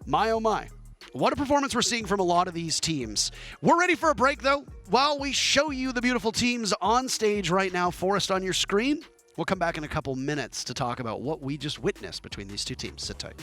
my, oh my, what a performance we're seeing from a lot of these teams. We're ready for a break, though. While we show you the beautiful teams on stage right now, Forrest on your screen, we'll come back in a couple minutes to talk about what we just witnessed between these 2 teams. Sit tight.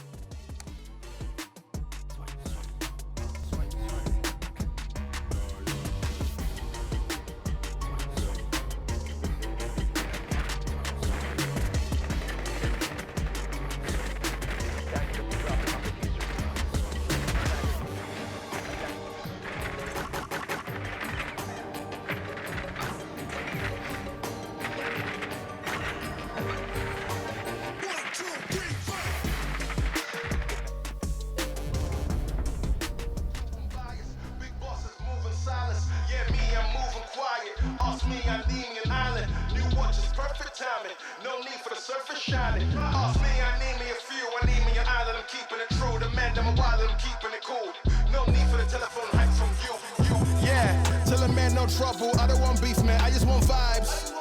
Trouble, I don't want beef, man, I just want vibes.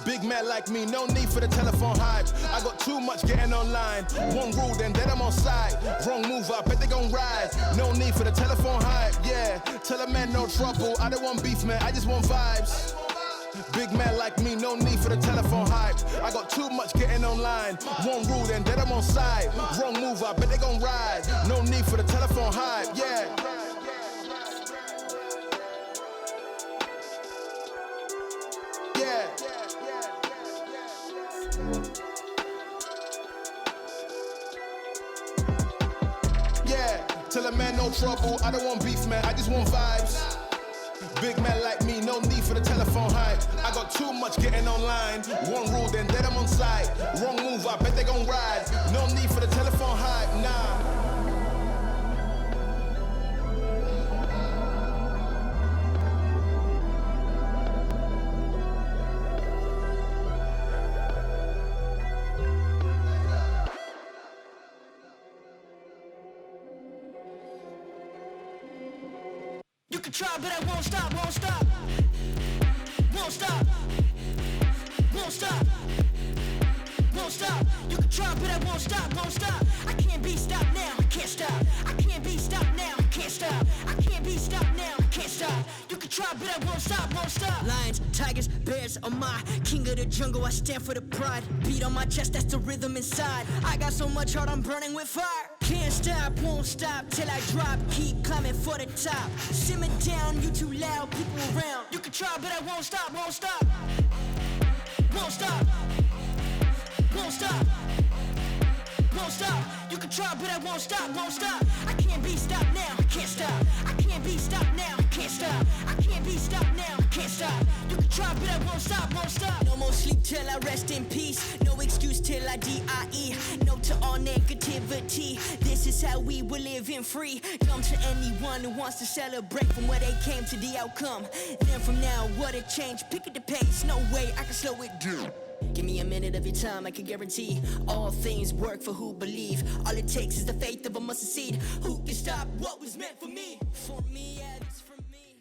Big man like me, no need for the telephone hype. I got too much getting online. One rule, then I'm on side. Wrong move, I bet they gon' ride. No need for the telephone hype, yeah. Tell a man no trouble, I don't want beef, man, I just want vibes. Big man like me, no need for the telephone hype. I got too much getting online. One rule, then I'm on side. Wrong move, I bet they gon' ride. No need for the telephone hype, yeah. Tell a man no trouble, I don't want beef, man, I just want vibes. Big man like me, no need for the telephone hype. I got too much getting online. One rule, then I'm on side. Wrong move, I bet they gon' ride. No need for the telephone hype, nah. You can try, but I won't stop, won't stop. Won't stop. Won't stop. Won't stop. You can try, but I won't stop, won't stop. I can't be stopped now, I can't stop. I can't be stopped now, I can't stop. I can't be stopped now, I can't stop. You can try, but I won't stop, won't stop. Lions, tigers, bears are my king of the jungle. I stand for the pride. Beat on my chest, that's the rhythm inside. I got so much heart, I'm burning with fire. Can't stop, won't stop till I drop. Keep climbing for the top. Simmer down, you too loud, people around. You can try, but I won't stop, won't stop. Won't stop. Won't stop. Won't stop. You can try, but I won't stop, won't stop. I can't be stopped now, I can't stop. I can't be stopped now, I can't stop. I can't be stopped now, I can't stop. You can try, but I won't stop, won't stop. No more sleep till I rest in peace. No excuse till I die. No to all negativity. This is how we were living free. Dumb to anyone who wants to celebrate from where they came to the outcome. Then from now, what a change. Pick at the pace, no way I can slow it down. Give me a minute of your time, I can guarantee all things work for who believe. All it takes is the faith of a mustard seed. Who can stop what was meant for me? For me, yeah, it's for me.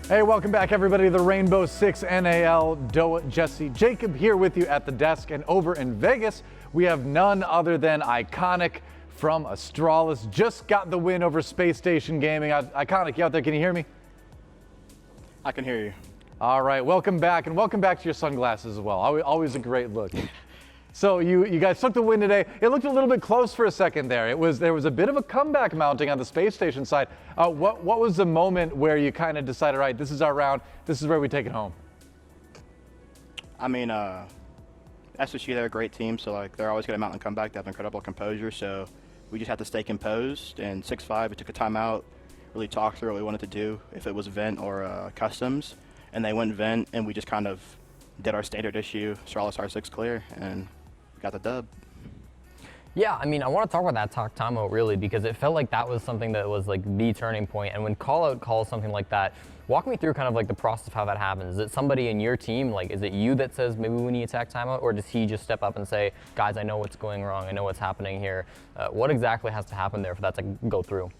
Hey, welcome back, everybody. The Rainbow Six NAL, Doa, Jesse, Jacob here with you at the desk. And over in Vegas, we have none other than Iconic from Astralis. Just got the win over Spacestation Gaming. Iconic, you out there? Can you hear me? I can hear you. All right, welcome back, and welcome back to your sunglasses as well. Always a great look. So you guys took the win today. It looked a little bit close for a second there. There was a bit of a comeback mounting on the Space Station side. What was the moment where you kind of decided, all right, this is our round, this is where we take it home? I mean, SSG, they're a great team, so like they're always going to mount and come back. They have incredible composure, so we just have to stay composed. And 6-5, we took a timeout, really talked through what we wanted to do, if it was vent or customs, and they went vent, and we just kind of did our standard issue, Astralis R6 clear, and got the dub. Yeah, I mean, I want to talk about that talk timeout really because it felt like that was something that was like the turning point. And when Callout calls something like that, walk me through kind of like the process of how that happens. Is it somebody in your team, like is it you that says maybe we need a tech timeout, or does he just step up and say, guys, I know what's going wrong, I know what's happening here? What exactly has to happen there for that to go through?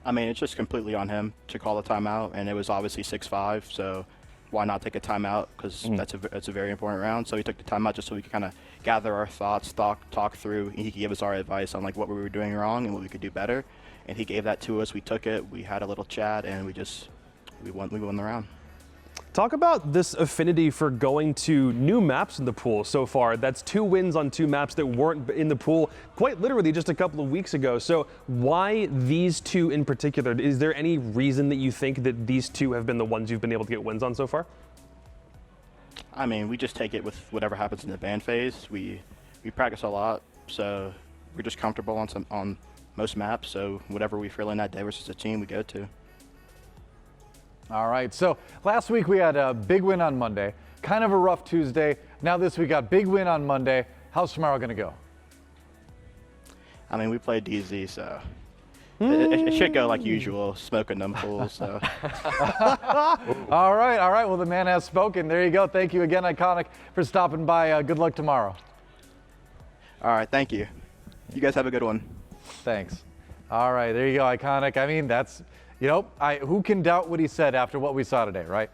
I mean, it's just completely on him to call the timeout, and it was obviously 6-5, so why not take a timeout? Because that's a very important round. So we took the timeout just so we could kind of gather our thoughts, talk through, and he could give us our advice on like what we were doing wrong and what we could do better. And he gave that to us. We took it. We had a little chat, and we won the round. Talk about this affinity for going to new maps in the pool so far. That's 2 wins on 2 maps that weren't in the pool quite literally just a couple of weeks ago. So why these 2 in particular? Is there any reason that you think that these 2 have been the ones you've been able to get wins on so far? I mean, we just take it with whatever happens in the ban phase. We practice a lot, so we're just comfortable on most maps. So whatever we feel in that day versus a team, we go to. All right, so last week we had a big win on Monday, kind of a rough Tuesday. Now this week got big win on Monday. How's tomorrow gonna go? I mean, we played DZ, so it should go like usual, smoking them pools. So. All right, well the man has spoken. There you go, thank you again, Iconic, for stopping by. Good luck tomorrow. All right, thank you. You guys have a good one. Thanks. All right, there you go, Iconic. I mean, that's, you know, who can doubt what he said after what we saw today, right?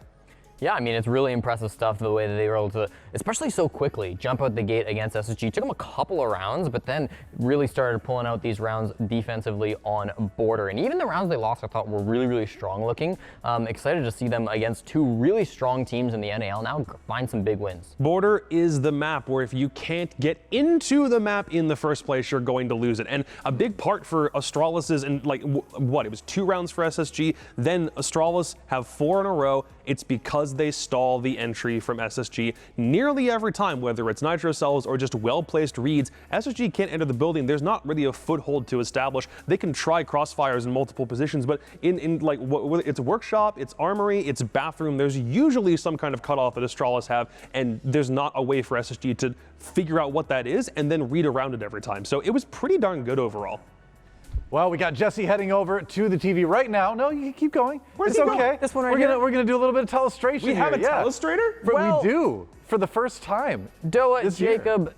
Yeah, I mean, it's really impressive stuff, the way that they were able to, especially so quickly, jump out the gate against SSG. Took them a couple of rounds, but then really started pulling out these rounds defensively on border. And even the rounds they lost, I thought, were really, really strong looking. Excited to see them against 2 really strong teams in the NAL now find some big wins. Border is the map where if you can't get into the map in the first place, you're going to lose it. And a big part for Astralis is, and like, what, it was 2 rounds for SSG, then Astralis have 4 in a row. It's because they stall the entry from SSG nearly every time, whether it's nitro cells or just well-placed reads. SSG can't enter the building. There's not really a foothold to establish. They can try crossfires in multiple positions, but in like it's workshop, it's armory, it's bathroom, there's usually some kind of cutoff that Astralis have, and there's not a way for SSG to figure out what that is and then read around it every time. So it was pretty darn good overall. Well, we got Jesse heading over to the TV right now. No, you can keep going. Where's it's he okay. going? This one right We're gonna do a little bit of telestration. We have a yeah. telestrator? Well, we do for the first time. Doa, Jacob,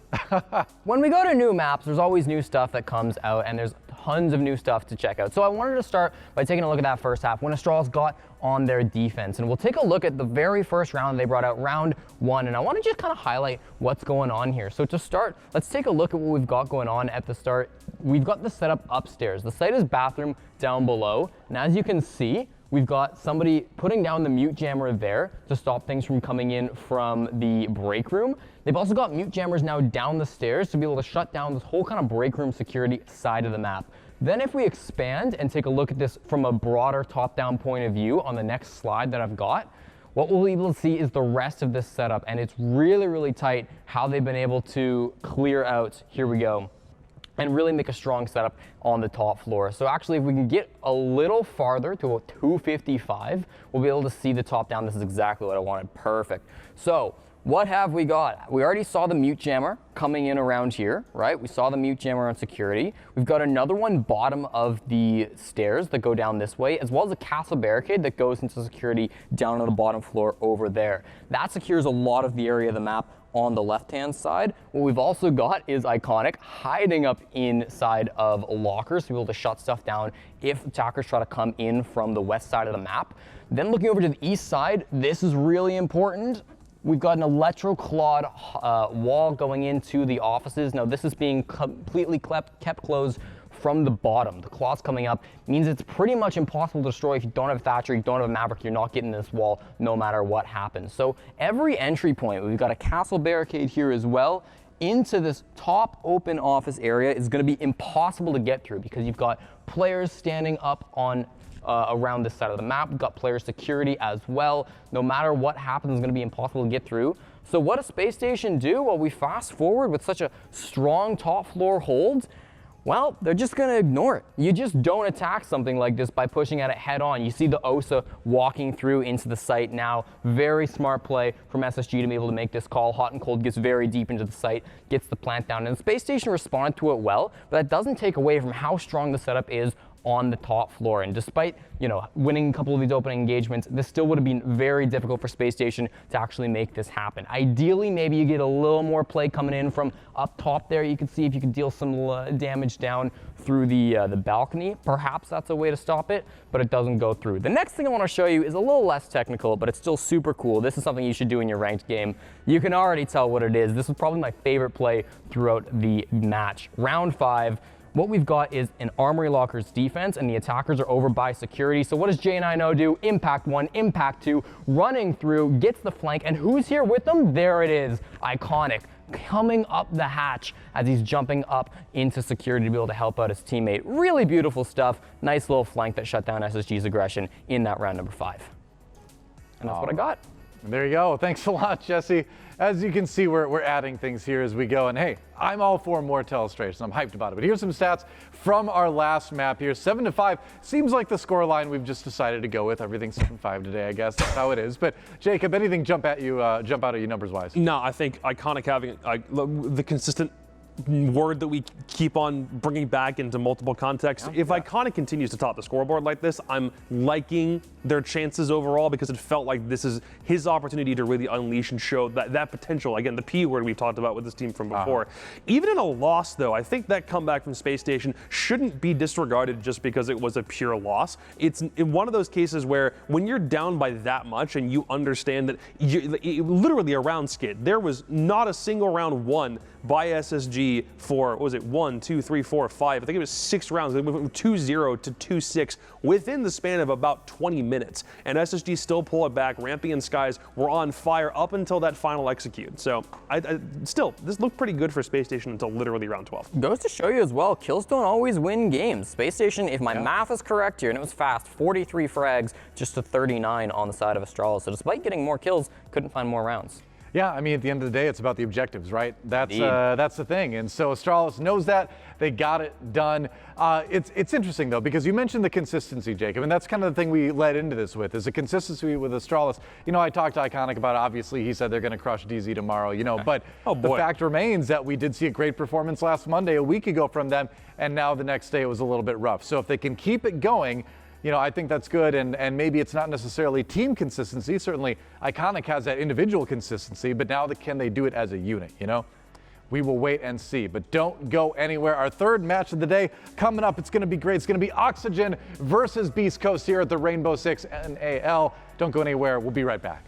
when we go to new maps, there's always new stuff that comes out, and there's tons of new stuff to check out. So I wanted to start by taking a look at that first half when Astralis got on their defense. And we'll take a look at the very first round they brought out, round 1. And I want to just kind of highlight what's going on here. So to start, let's take a look at what we've got going on at the start. We've got the setup upstairs. The site is bathroom down below. And as you can see, we've got somebody putting down the mute jammer there to stop things from coming in from the break room. They've also got mute jammers now down the stairs to be able to shut down this whole kind of break room security side of the map. Then if we expand and take a look at this from a broader top-down point of view on the next slide that I've got, what we'll be able to see is the rest of this setup, and it's really, really tight how they've been able to clear out, here we go, and really make a strong setup on the top floor. So actually, if we can get a little farther to a 255, we'll be able to see the top down. This is exactly what I wanted, perfect. So what have we got? We already saw the mute jammer coming in around here, right? We saw the mute jammer on security. We've got another one bottom of the stairs that go down this way, as well as a castle barricade that goes into security down on the bottom floor over there. That secures a lot of the area of the map on the left-hand side. What we've also got is Iconic hiding up inside of lockers to be able to shut stuff down if attackers try to come in from the west side of the map. Then looking over to the east side, this is really important. We've got an electroclawed wall going into the offices. Now this is being completely kept closed from the bottom. The claws coming up means it's pretty much impossible to destroy. If you don't have Thatcher, you don't have a Maverick, you're not getting this wall no matter what happens. So every entry point, we've got a castle barricade here as well, into this top open office area is going to be impossible to get through because you've got players standing up on around this side of the map. We've got player security as well. No matter what happens, it's going to be impossible to get through. So what does Space Station do? Well, we fast forward with such a strong top floor hold. Well, they're just going to ignore it. You just don't attack something like this by pushing at it head on. You see the OSA walking through into the site now. Very smart play from SSG to be able to make this call. Hot and Cold gets very deep into the site, gets the plant down. And the Space Station responded to it well, but that doesn't take away from how strong the setup is on the top floor. And despite, winning a couple of these opening engagements, this still would have been very difficult for Space Station to actually make this happen. Ideally, maybe you get a little more play coming in from up top there. You can see if you can deal some damage down through the balcony. Perhaps that's a way to stop it, but it doesn't go through. The next thing I want to show you is a little less technical, but it's still super cool. This is something you should do in your ranked game. You can already tell what it is. This was probably my favorite play throughout the match. Round 5. What we've got is an Armory Lockers defense, and the attackers are over by security. So what does J9O do? Impact 1, Impact 2, running through, gets the flank, and who's here with them? There it is, Iconic, coming up the hatch as he's jumping up into security to be able to help out his teammate. Really beautiful stuff. Nice little flank that shut down SSG's aggression in that round number 5. And that's what I got. There you go. Thanks a lot, Jesse. As you can see, we're adding things here as we go. And hey, I'm all for more Telestration. I'm hyped about it. But here's some stats from our last map here. 7-5 seems like the score line we've just decided to go with. Everything's 7-5 today, I guess. That's how it is. But Jacob, anything jump out at you numbers-wise? No, I think Iconic having the consistent word that we keep on bringing back into multiple contexts. If Iconic continues to top the scoreboard like this, I'm liking their chances overall because it felt like this is his opportunity to really unleash and show that potential. Again, the P word we've talked about with this team from before. Even in a loss, though, I think that comeback from Space Station shouldn't be disregarded just because it was a pure loss. It's in one of those cases where when you're down by that much and you understand that literally a round skid, there was not a single round won by SSG for, what was it, 1, 2, 3, 4, 5. I think it was 6 rounds. They went from 2-0 to 2-6 within the span of about 20 minutes. And SSG still pull it back. Rampy and Skies were on fire up until that final execute. So still, this looked pretty good for Space Station until literally round 12. Goes to show you as well, kills don't always win games. Space Station, if my math is correct here, and it was fast, 43 frags just to 39 on the side of Astralis. So despite getting more kills, couldn't find more rounds. Yeah, I mean, at the end of the day, it's about the objectives, right? That's the thing. And so Astralis knows that. They got it done. It's interesting, though, because you mentioned the consistency, Jacob, and that's kind of the thing we led into this with, is the consistency with Astralis. I talked to Iconic about it. Obviously, he said they're going to crush DZ tomorrow, but the fact remains that we did see a great performance last Monday, a week ago from them, and now the next day it was a little bit rough. So if they can keep it going, I think that's good, and maybe it's not necessarily team consistency. Certainly, Iconic has that individual consistency, but now can they do it as a unit, We will wait and see, but don't go anywhere. Our third match of the day coming up. It's going to be great. It's going to be Oxygen versus Beast Coast here at the Rainbow Six NAL. Don't go anywhere. We'll be right back.